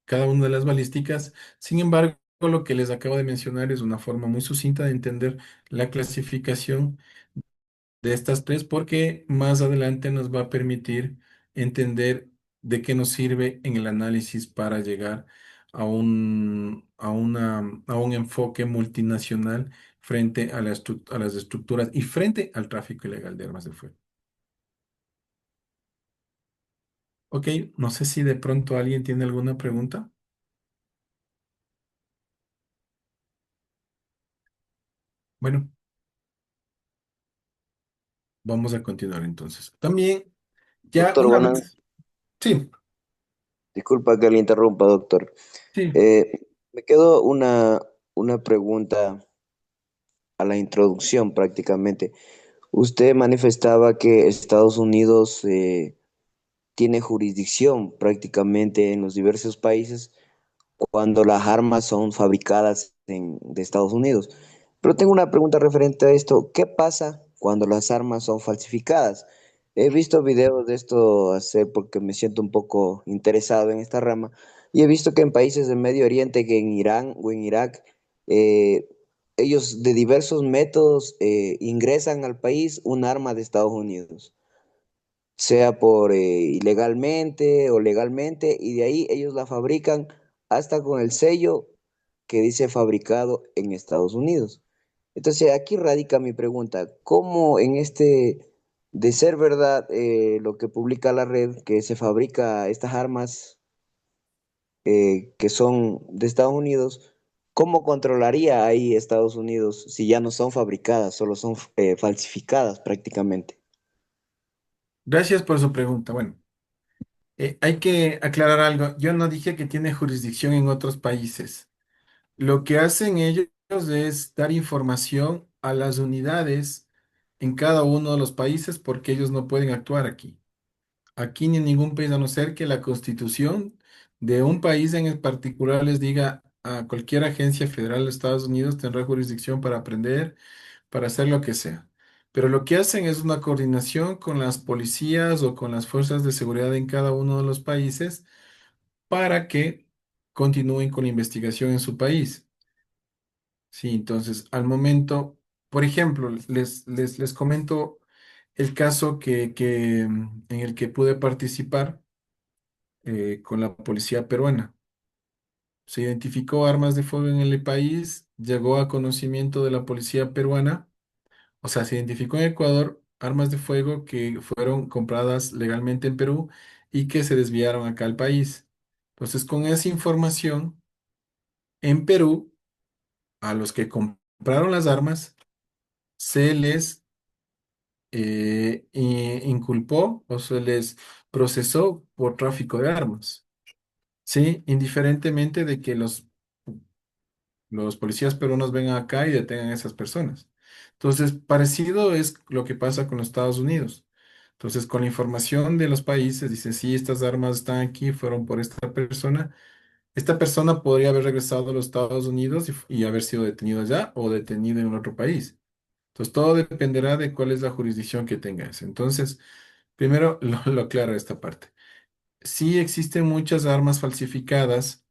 cada una de las balísticas. Sin embargo, lo que les acabo de mencionar es una forma muy sucinta de entender la clasificación de estas tres, porque más adelante nos va a permitir entender de qué nos sirve en el análisis para llegar a un enfoque multinacional frente a a las estructuras y frente al tráfico ilegal de armas de fuego. Ok, no sé si de pronto alguien tiene alguna pregunta. Bueno, vamos a continuar entonces. También, ya Doctor, una buenas. vez, sí, Disculpa que le interrumpa, doctor. sí, Me quedó una pregunta a la introducción prácticamente. Usted manifestaba que Estados Unidos tiene jurisdicción prácticamente en los diversos países cuando las armas son fabricadas de Estados Unidos. Pero tengo una pregunta referente a esto. ¿Qué pasa cuando las armas son falsificadas? He visto videos de esto hacer porque me siento un poco interesado en esta rama y he visto que en países del Medio Oriente, que en Irán o en Irak, eh, ellos de diversos métodos ingresan al país un arma de Estados Unidos, sea por ilegalmente o legalmente, y de ahí ellos la fabrican hasta con el sello que dice fabricado en Estados Unidos. Entonces, aquí radica mi pregunta: ¿cómo en de ser verdad lo que publica la red, que se fabrica estas armas que son de Estados Unidos, cómo controlaría ahí Estados Unidos si ya no son fabricadas, solo son falsificadas prácticamente? gracias por su pregunta. Bueno, hay que aclarar algo. Yo no dije que tiene jurisdicción en otros países. Lo que hacen ellos es dar información a las unidades en cada uno de los países porque ellos no pueden actuar aquí. Aquí ni en ningún país, a no ser que la constitución de un país en el particular les diga a cualquier agencia federal de Estados Unidos tendrá jurisdicción para aprender, para hacer lo que sea. Pero lo que hacen es una coordinación con las policías o con las fuerzas de seguridad en cada uno de los países para que continúen con la investigación en su país. Sí, entonces, al momento, por ejemplo, les comento el caso en el que pude participar con la policía peruana. Se identificó armas de fuego en el país, llegó a conocimiento de la policía peruana, o sea, se identificó en Ecuador armas de fuego que fueron compradas legalmente en Perú y que se desviaron acá al país. Entonces, con esa información, en Perú, a los que compraron las armas, se les inculpó o se les procesó por tráfico de armas. Sí, indiferentemente de que los policías peruanos vengan acá y detengan a esas personas. Entonces, parecido es lo que pasa con los Estados Unidos. Entonces, con la información de los países, dicen, sí, estas armas están aquí, fueron por esta persona. Esta persona podría haber regresado a los Estados Unidos y haber sido detenido allá o detenido en otro país. Entonces, todo dependerá de cuál es la jurisdicción que tengas. Entonces, primero lo aclaro esta parte. Sí existen muchas armas falsificadas.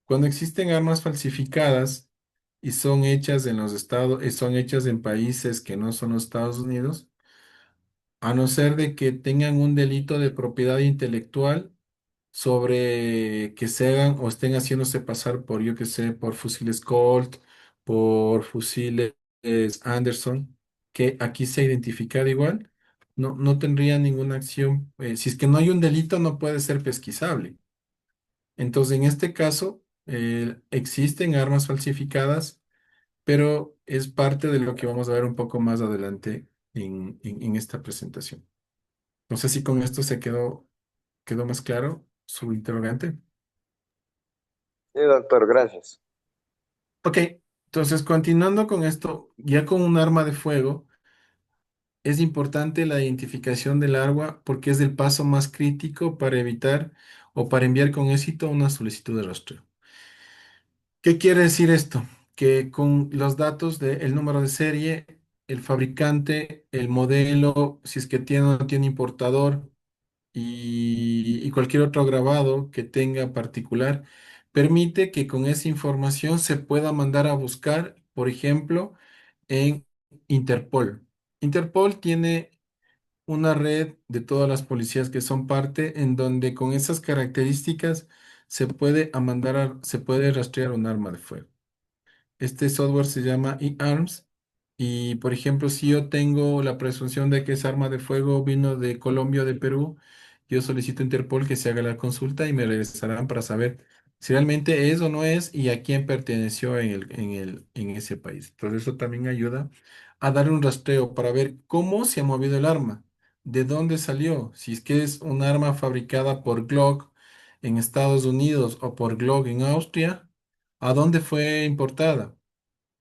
Cuando existen armas falsificadas y son hechas en los estados, son hechas en países que no son los Estados Unidos, a no ser de que tengan un delito de propiedad intelectual sobre que se hagan o estén haciéndose pasar por, yo qué sé, por fusiles Colt, por fusiles Anderson, que aquí se ha identificado igual, no tendría ninguna acción. Si es que no hay un delito, no puede ser pesquisable. Entonces, en este caso, existen armas falsificadas, pero es parte de lo que vamos a ver un poco más adelante en esta presentación. No sé si con esto quedó más claro su interrogante. Sí, doctor, gracias. Ok, entonces continuando con esto, ya con un arma de fuego, es importante la identificación del arma porque es el paso más crítico para evitar o para enviar con éxito una solicitud de rastreo. ¿Qué quiere decir esto? Que con los datos del número de serie, el fabricante, el modelo, si es que tiene o no tiene importador y cualquier otro grabado que tenga particular, permite que con esa información se pueda mandar a buscar, por ejemplo, en Interpol. Interpol tiene una red de todas las policías que son parte en donde con esas características se puede rastrear un arma de fuego. Este software se llama eArms y, por ejemplo, si yo tengo la presunción de que esa arma de fuego vino de Colombia o de Perú, yo solicito a Interpol que se haga la consulta y me regresarán para saber si realmente es o no es y a quién perteneció en ese país. Entonces, eso también ayuda a dar un rastreo para ver cómo se ha movido el arma, de dónde salió, si es que es un arma fabricada por Glock en Estados Unidos o por Glock en Austria. ¿A dónde fue importada?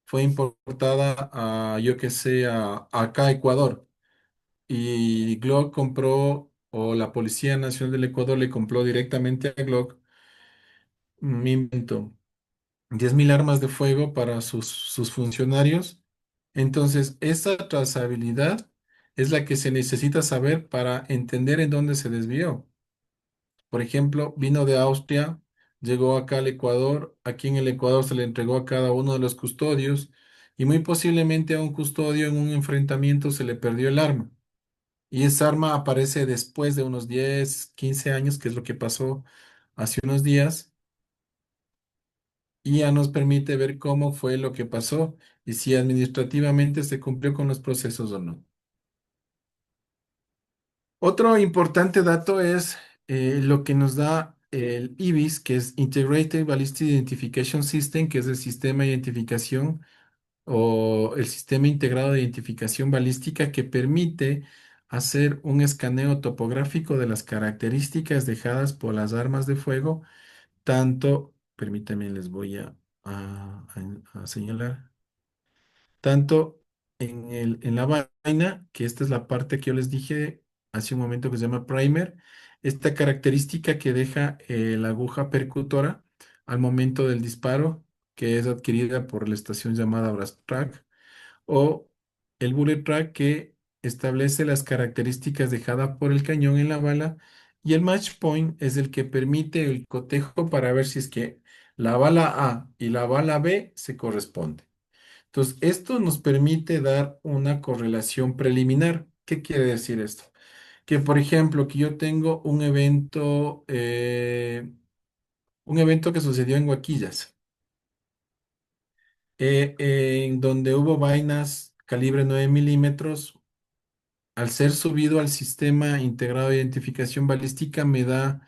Fue importada a, yo que sé, acá a Ecuador. Y Glock compró, o la Policía Nacional del Ecuador le compró directamente a Glock, me invento, 10.000 armas de fuego para sus funcionarios. Entonces, esa trazabilidad es la que se necesita saber para entender en dónde se desvió. Por ejemplo, vino de Austria, llegó acá al Ecuador, aquí en el Ecuador se le entregó a cada uno de los custodios y muy posiblemente a un custodio en un enfrentamiento se le perdió el arma. Y esa arma aparece después de unos 10, 15 años, que es lo que pasó hace unos días, y ya nos permite ver cómo fue lo que pasó y si administrativamente se cumplió con los procesos o no. Otro importante dato es lo que nos da el IBIS, que es Integrated Ballistic Identification System, que es el sistema de identificación o el sistema integrado de identificación balística que permite hacer un escaneo topográfico de las características dejadas por las armas de fuego, tanto, permítanme, les voy a señalar, tanto en la vaina, que esta es la parte que yo les dije hace un momento que se llama primer, esta característica que deja la aguja percutora al momento del disparo, que es adquirida por la estación llamada brass track, o el bullet track que establece las características dejadas por el cañón en la bala, y el match point es el que permite el cotejo para ver si es que la bala A y la bala B se corresponden. Entonces, esto nos permite dar una correlación preliminar. ¿Qué quiere decir esto? Que, por ejemplo, que yo tengo un evento que sucedió en Huaquillas, en donde hubo vainas calibre 9 milímetros. Al ser subido al sistema integrado de identificación balística, me da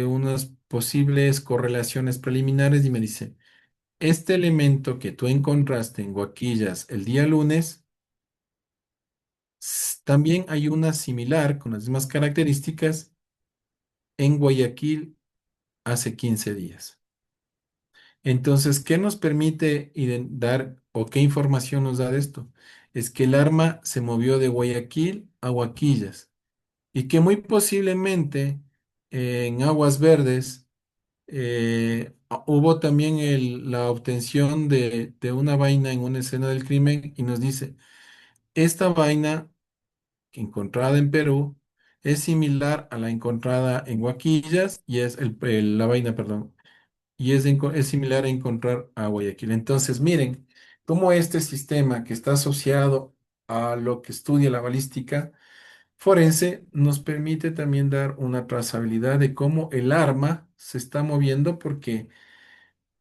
unas posibles correlaciones preliminares y me dice, este elemento que tú encontraste en Huaquillas el día lunes, también hay una similar con las mismas características en Guayaquil hace 15 días. Entonces, ¿qué nos permite dar o qué información nos da de esto? Es que el arma se movió de Guayaquil a Huaquillas y que muy posiblemente en Aguas Verdes hubo también la obtención de una vaina en una escena del crimen y nos dice, esta vaina encontrada en Perú es similar a la encontrada en Huaquillas y es la vaina, perdón, y es similar a encontrar a Guayaquil. Entonces, miren cómo este sistema que está asociado a lo que estudia la balística forense nos permite también dar una trazabilidad de cómo el arma se está moviendo porque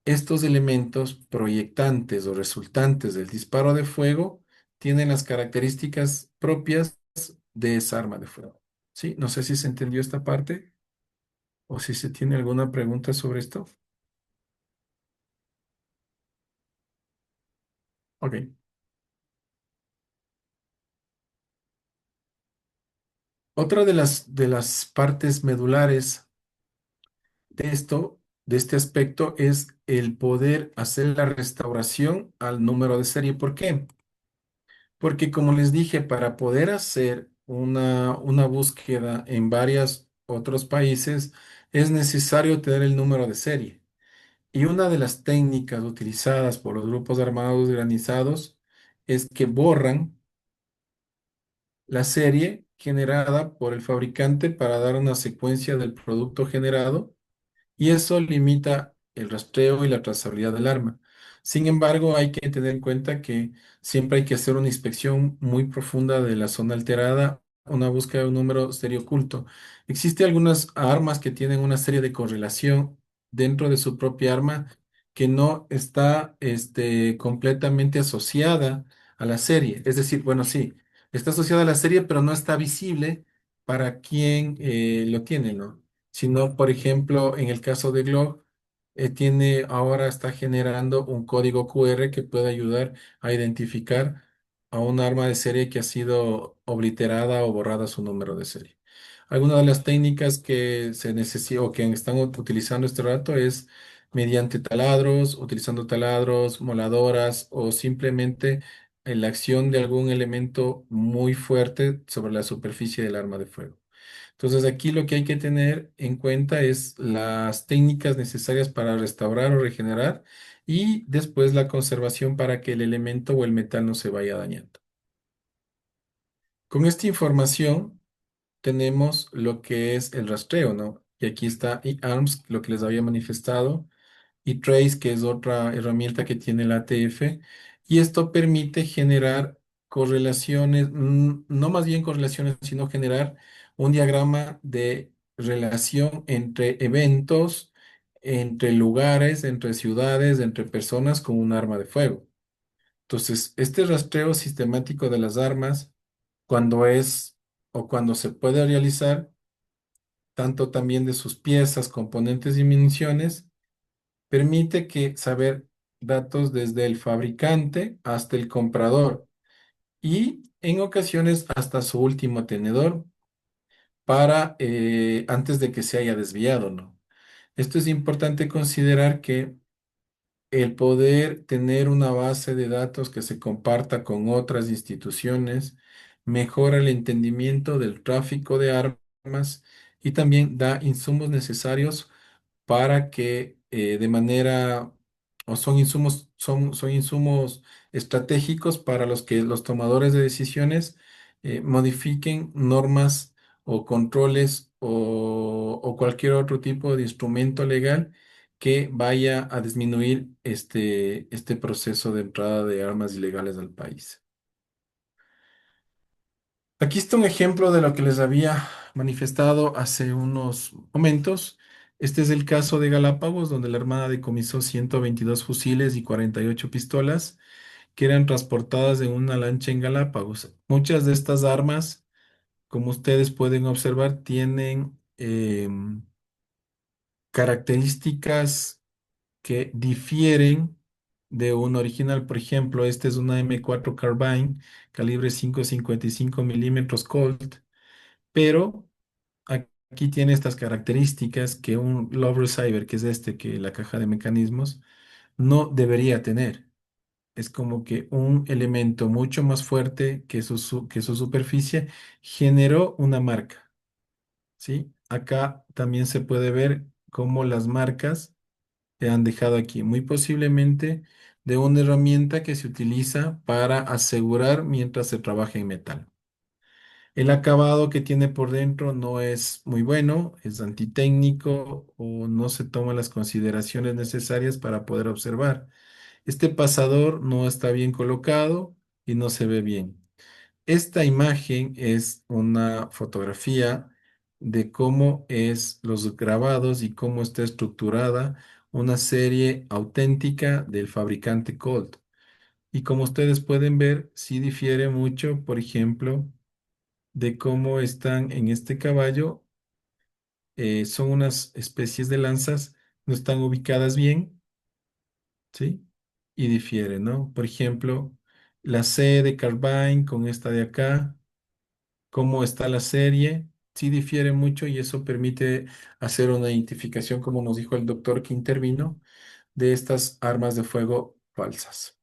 estos elementos proyectantes o resultantes del disparo de fuego tienen las características propias de esa arma de fuego. ¿Sí? No sé si se entendió esta parte o si se tiene alguna pregunta sobre esto. Ok. Otra de las partes medulares de esto, de este aspecto, es el poder hacer la restauración al número de serie. ¿Por qué? Porque como les dije, para poder hacer una búsqueda en varios otros países, es necesario tener el número de serie. Y una de las técnicas utilizadas por los grupos armados organizados es que borran la serie generada por el fabricante para dar una secuencia del producto generado y eso limita el rastreo y la trazabilidad del arma. Sin embargo, hay que tener en cuenta que siempre hay que hacer una inspección muy profunda de la zona alterada, una búsqueda de un número serie oculto. Existen algunas armas que tienen una serie de correlación dentro de su propia arma que no está completamente asociada a la serie. Es decir, bueno, sí, está asociada a la serie, pero no está visible para quien lo tiene, ¿no? Sino, por ejemplo, en el caso de Glock, ahora está generando un código QR que puede ayudar a identificar a un arma de serie que ha sido obliterada o borrada su número de serie. Algunas de las técnicas que se necesitan o que están utilizando este rato es mediante taladros, utilizando taladros, moladoras o simplemente en la acción de algún elemento muy fuerte sobre la superficie del arma de fuego. Entonces aquí lo que hay que tener en cuenta es las técnicas necesarias para restaurar o regenerar y después la conservación para que el elemento o el metal no se vaya dañando. Con esta información tenemos lo que es el rastreo, ¿no? Y aquí está eArms, lo que les había manifestado, y Trace, que es otra herramienta que tiene la ATF, y esto permite generar correlaciones, no más bien correlaciones, sino generar un diagrama de relación entre eventos, entre lugares, entre ciudades, entre personas con un arma de fuego. Entonces, este rastreo sistemático de las armas, cuando es o cuando se puede realizar, tanto también de sus piezas, componentes y municiones, permite que saber datos desde el fabricante hasta el comprador y en ocasiones hasta su último tenedor para antes de que se haya desviado, ¿no? Esto es importante considerar que el poder tener una base de datos que se comparta con otras instituciones mejora el entendimiento del tráfico de armas y también da insumos necesarios para que de manera, o son insumos estratégicos para los que los tomadores de decisiones modifiquen normas o controles o cualquier otro tipo de instrumento legal que vaya a disminuir este proceso de entrada de armas ilegales al país. Aquí está un ejemplo de lo que les había manifestado hace unos momentos. Este es el caso de Galápagos, donde la Armada decomisó 122 fusiles y 48 pistolas que eran transportadas en una lancha en Galápagos. Muchas de estas armas, como ustedes pueden observar, tienen características que difieren de un original. Por ejemplo, este es una M4 Carbine, calibre 5,55 milímetros Colt, pero aquí tiene estas características que un Love Receiver, que es que la caja de mecanismos, no debería tener. Es como que un elemento mucho más fuerte que que su superficie generó una marca, ¿sí? Acá también se puede ver cómo las marcas se han dejado aquí, muy posiblemente de una herramienta que se utiliza para asegurar mientras se trabaja en metal. El acabado que tiene por dentro no es muy bueno, es antitécnico o no se toman las consideraciones necesarias para poder observar. Este pasador no está bien colocado y no se ve bien. Esta imagen es una fotografía de cómo es los grabados y cómo está estructurada una serie auténtica del fabricante Colt. Y como ustedes pueden ver, sí difiere mucho, por ejemplo, de cómo están en este caballo. Son unas especies de lanzas, no están ubicadas bien, ¿sí? Y difieren, ¿no? Por ejemplo, la C de Carbine con esta de acá, cómo está la serie, sí difiere mucho y eso permite hacer una identificación, como nos dijo el doctor que intervino, de estas armas de fuego falsas.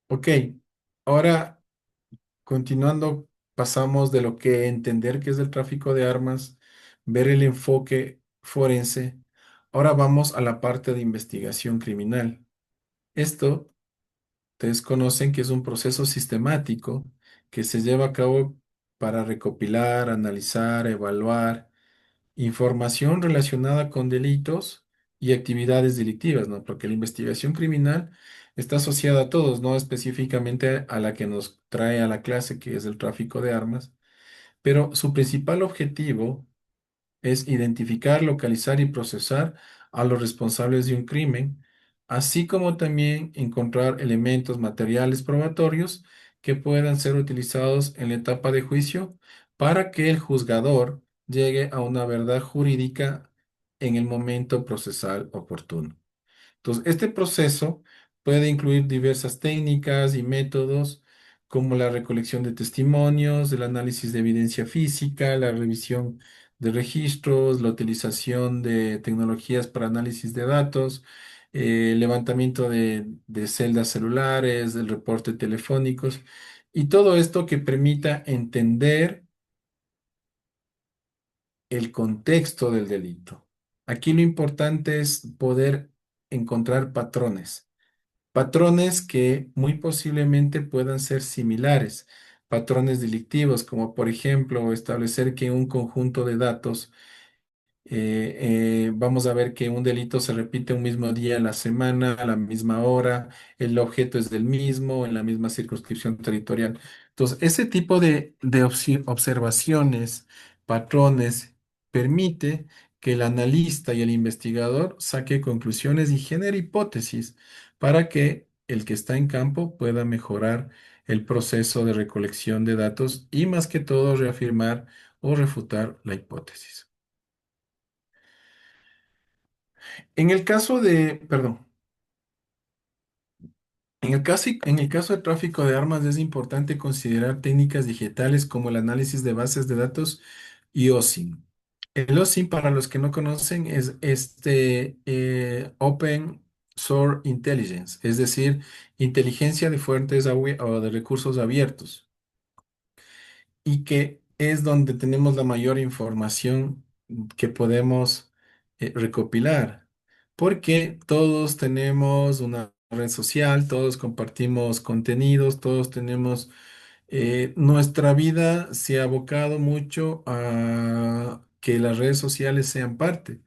Ok, ahora continuando, pasamos de lo que entender que es el tráfico de armas, ver el enfoque forense. Ahora vamos a la parte de investigación criminal. Esto, ustedes conocen que es un proceso sistemático que se lleva a cabo para recopilar, analizar, evaluar información relacionada con delitos y actividades delictivas, ¿no? Porque la investigación criminal está asociada a todos, no específicamente a la que nos trae a la clase, que es el tráfico de armas, pero su principal objetivo es identificar, localizar y procesar a los responsables de un crimen, así como también encontrar elementos materiales probatorios que puedan ser utilizados en la etapa de juicio para que el juzgador llegue a una verdad jurídica en el momento procesal oportuno. Entonces, este proceso puede incluir diversas técnicas y métodos como la recolección de testimonios, el análisis de evidencia física, la revisión de registros, la utilización de tecnologías para análisis de datos, levantamiento de celdas celulares, el reporte telefónicos y todo esto que permita entender el contexto del delito. Aquí lo importante es poder encontrar patrones. Patrones que muy posiblemente puedan ser similares, patrones delictivos, como por ejemplo establecer que un conjunto de datos vamos a ver que un delito se repite un mismo día en la semana, a la misma hora, el objeto es del mismo, en la misma circunscripción territorial. Entonces, ese tipo de observaciones, patrones, permite que el analista y el investigador saque conclusiones y genere hipótesis para que el que está en campo pueda mejorar el proceso de recolección de datos y más que todo reafirmar o refutar la hipótesis. En el caso perdón, en el caso de tráfico de armas es importante considerar técnicas digitales como el análisis de bases de datos y OSINT. El OSINT, para los que no conocen, es Open Source Intelligence, es decir, inteligencia de fuentes o de recursos abiertos, y que es donde tenemos la mayor información que podemos recopilar, porque todos tenemos una red social, todos compartimos contenidos, todos tenemos, nuestra vida se ha abocado mucho a que las redes sociales sean parte.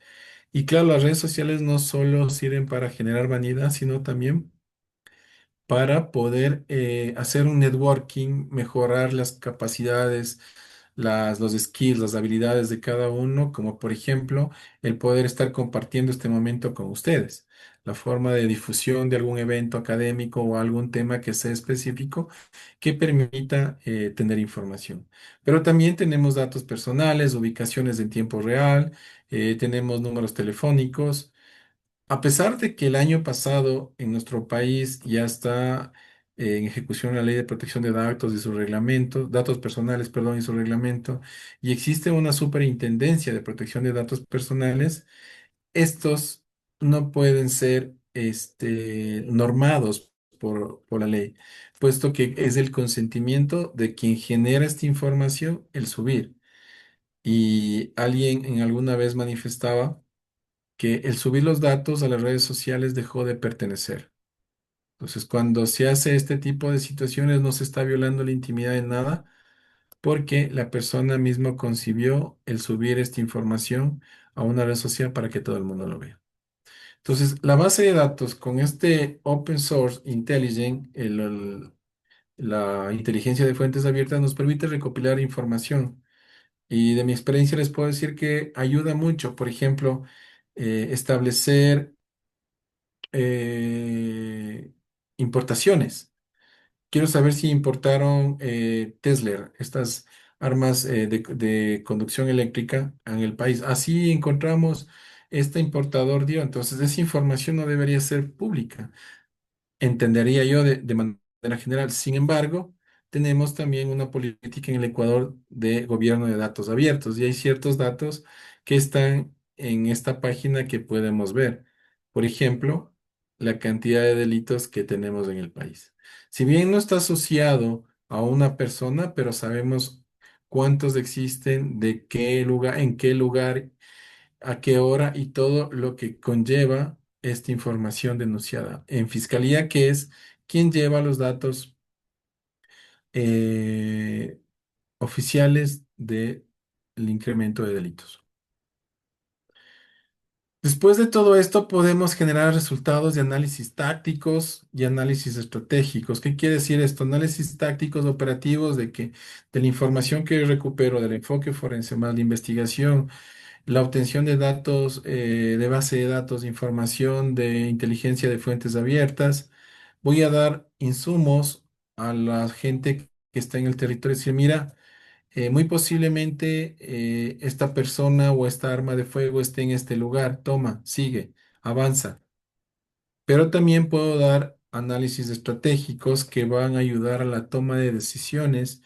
Y claro, las redes sociales no solo sirven para generar vanidad, sino también para poder hacer un networking, mejorar las capacidades, los skills, las habilidades de cada uno, como por ejemplo el poder estar compartiendo este momento con ustedes, la forma de difusión de algún evento académico o algún tema que sea específico que permita tener información. Pero también tenemos datos personales, ubicaciones en tiempo real, tenemos números telefónicos. A pesar de que el año pasado en nuestro país ya está en ejecución la Ley de Protección de Datos y su reglamento, datos personales, perdón, y su reglamento, y existe una superintendencia de protección de datos personales, estos no pueden ser normados por la ley, puesto que es el consentimiento de quien genera esta información el subir. Y alguien en alguna vez manifestaba que el subir los datos a las redes sociales dejó de pertenecer. Entonces, cuando se hace este tipo de situaciones, no se está violando la intimidad de nada, porque la persona misma concibió el subir esta información a una red social para que todo el mundo lo vea. Entonces, la base de datos con este Open Source Intelligence, la inteligencia de fuentes abiertas, nos permite recopilar información. Y de mi experiencia les puedo decir que ayuda mucho, por ejemplo, establecer eh, importaciones. Quiero saber si importaron Tesla, estas armas de conducción eléctrica en el país. Así encontramos este importador dio. Entonces, esa información no debería ser pública, entendería yo de manera general. Sin embargo, tenemos también una política en el Ecuador de gobierno de datos abiertos y hay ciertos datos que están en esta página que podemos ver. Por ejemplo, la cantidad de delitos que tenemos en el país. Si bien no está asociado a una persona, pero sabemos cuántos existen, de qué lugar, en qué lugar, a qué hora y todo lo que conlleva esta información denunciada en fiscalía, que es quien lleva los datos eh, oficiales del incremento de delitos. Después de todo esto, podemos generar resultados de análisis tácticos y análisis estratégicos. ¿Qué quiere decir esto? Análisis tácticos operativos de la información que recupero, del enfoque forense más la investigación, la obtención de datos, de base de datos, de información, de inteligencia de fuentes abiertas. Voy a dar insumos a la gente que está en el territorio y decir, mira, muy posiblemente esta persona o esta arma de fuego esté en este lugar. Toma, sigue, avanza. Pero también puedo dar análisis estratégicos que van a ayudar a la toma de decisiones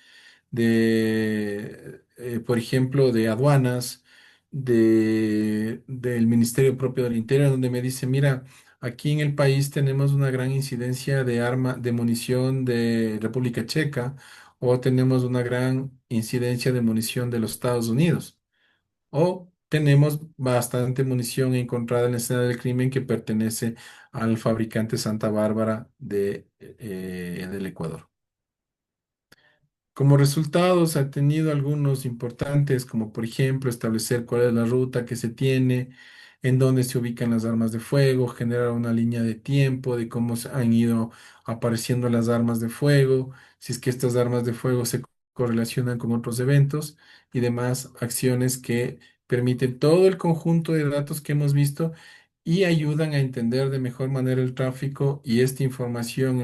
por ejemplo, de aduanas, del Ministerio propio del Interior, donde me dice, mira, aquí en el país tenemos una gran incidencia de de munición de República Checa, o tenemos una gran incidencia de munición de los Estados Unidos, o tenemos bastante munición encontrada en la escena del crimen que pertenece al fabricante Santa Bárbara del Ecuador. Como resultados, ha tenido algunos importantes, como por ejemplo establecer cuál es la ruta que se tiene, en dónde se ubican las armas de fuego, generar una línea de tiempo de cómo se han ido apareciendo las armas de fuego, si es que estas armas de fuego se correlacionan con otros eventos y demás acciones que permiten todo el conjunto de datos que hemos visto y ayudan a entender de mejor manera el tráfico y esta información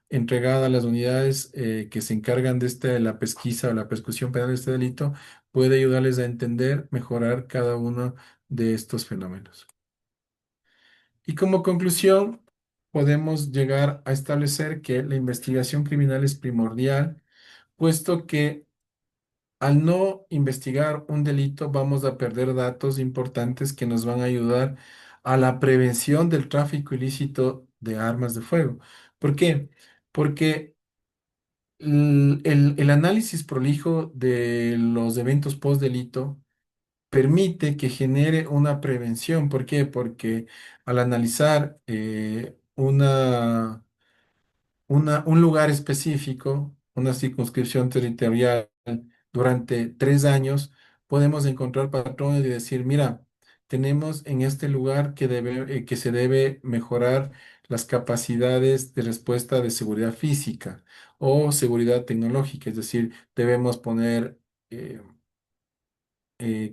entregada a las unidades que se encargan de la pesquisa o la persecución penal de este delito, puede ayudarles a entender, mejorar cada uno de estos fenómenos. Y como conclusión, podemos llegar a establecer que la investigación criminal es primordial, puesto que al no investigar un delito, vamos a perder datos importantes que nos van a ayudar a la prevención del tráfico ilícito de armas de fuego. ¿Por qué? Porque el análisis prolijo de los eventos post-delito permite que genere una prevención. ¿Por qué? Porque al analizar un lugar específico, una circunscripción territorial durante 3 años, podemos encontrar patrones y decir, mira, tenemos en este lugar que se debe mejorar las capacidades de respuesta de seguridad física o seguridad tecnológica, es decir, debemos poner eh,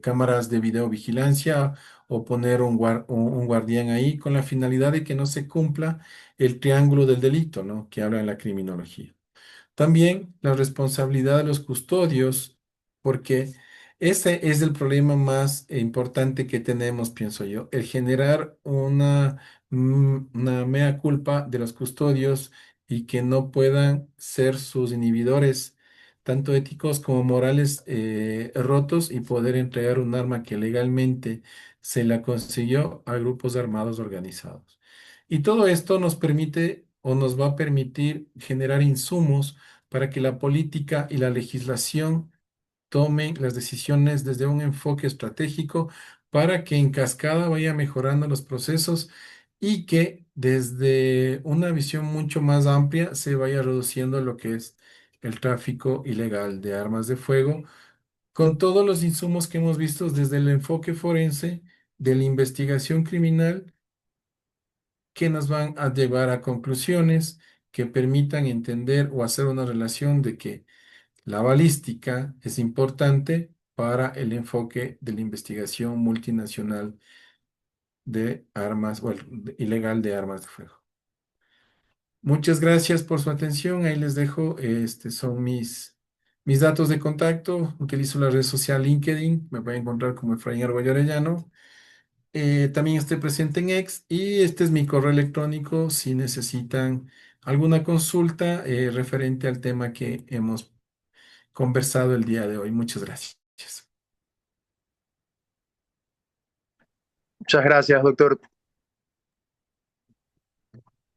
cámaras de videovigilancia o poner un guardián ahí con la finalidad de que no se cumpla el triángulo del delito, ¿no? Que habla en la criminología. También la responsabilidad de los custodios, porque ese es el problema más importante que tenemos, pienso yo, el generar una mea culpa de los custodios y que no puedan ser sus inhibidores, tanto éticos como morales, rotos y poder entregar un arma que legalmente se la consiguió a grupos armados organizados. Y todo esto nos permite o nos va a permitir generar insumos para que la política y la legislación tomen las decisiones desde un enfoque estratégico para que en cascada vaya mejorando los procesos y que desde una visión mucho más amplia se vaya reduciendo lo que es el tráfico ilegal de armas de fuego, con todos los insumos que hemos visto desde el enfoque forense de la investigación criminal que nos van a llevar a conclusiones que permitan entender o hacer una relación de que la balística es importante para el enfoque de la investigación multinacional de armas o ilegal de armas de fuego. Muchas gracias por su atención. Ahí les dejo, son mis datos de contacto. Utilizo la red social LinkedIn. Me pueden encontrar como Efraín Argüello Arellano. También estoy presente en X y este es mi correo electrónico si necesitan alguna consulta referente al tema que hemos conversado el día de hoy. Muchas gracias. Muchas gracias, doctor.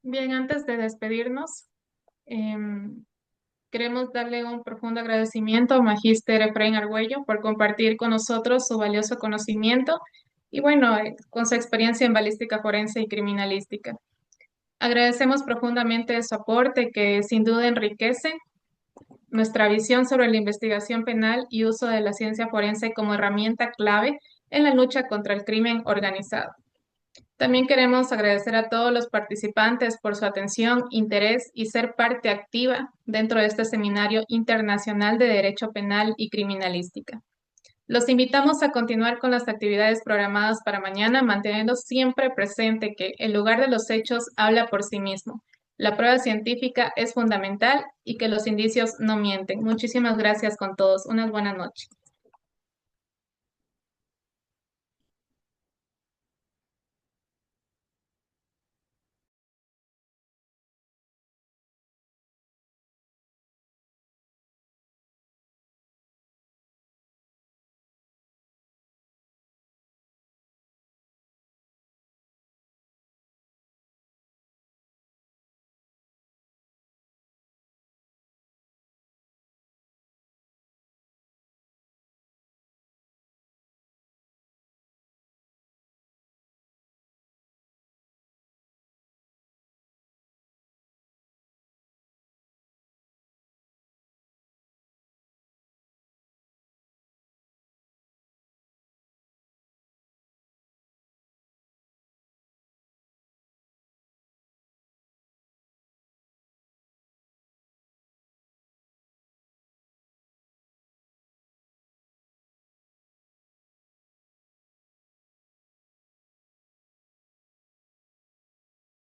Bien, antes de despedirnos, em, queremos darle un profundo agradecimiento a Magíster Efraín Argüello por compartir con nosotros su valioso conocimiento y bueno, con su experiencia en balística forense y criminalística. Agradecemos profundamente su aporte que sin duda enriquece nuestra visión sobre la investigación penal y uso de la ciencia forense como herramienta clave en la lucha contra el crimen organizado. También queremos agradecer a todos los participantes por su atención, interés y ser parte activa dentro de este seminario internacional de Derecho Penal y Criminalística. Los invitamos a continuar con las actividades programadas para mañana, manteniendo siempre presente que el lugar de los hechos habla por sí mismo. La prueba científica es fundamental y que los indicios no mienten. Muchísimas gracias con todos. Unas buenas noches.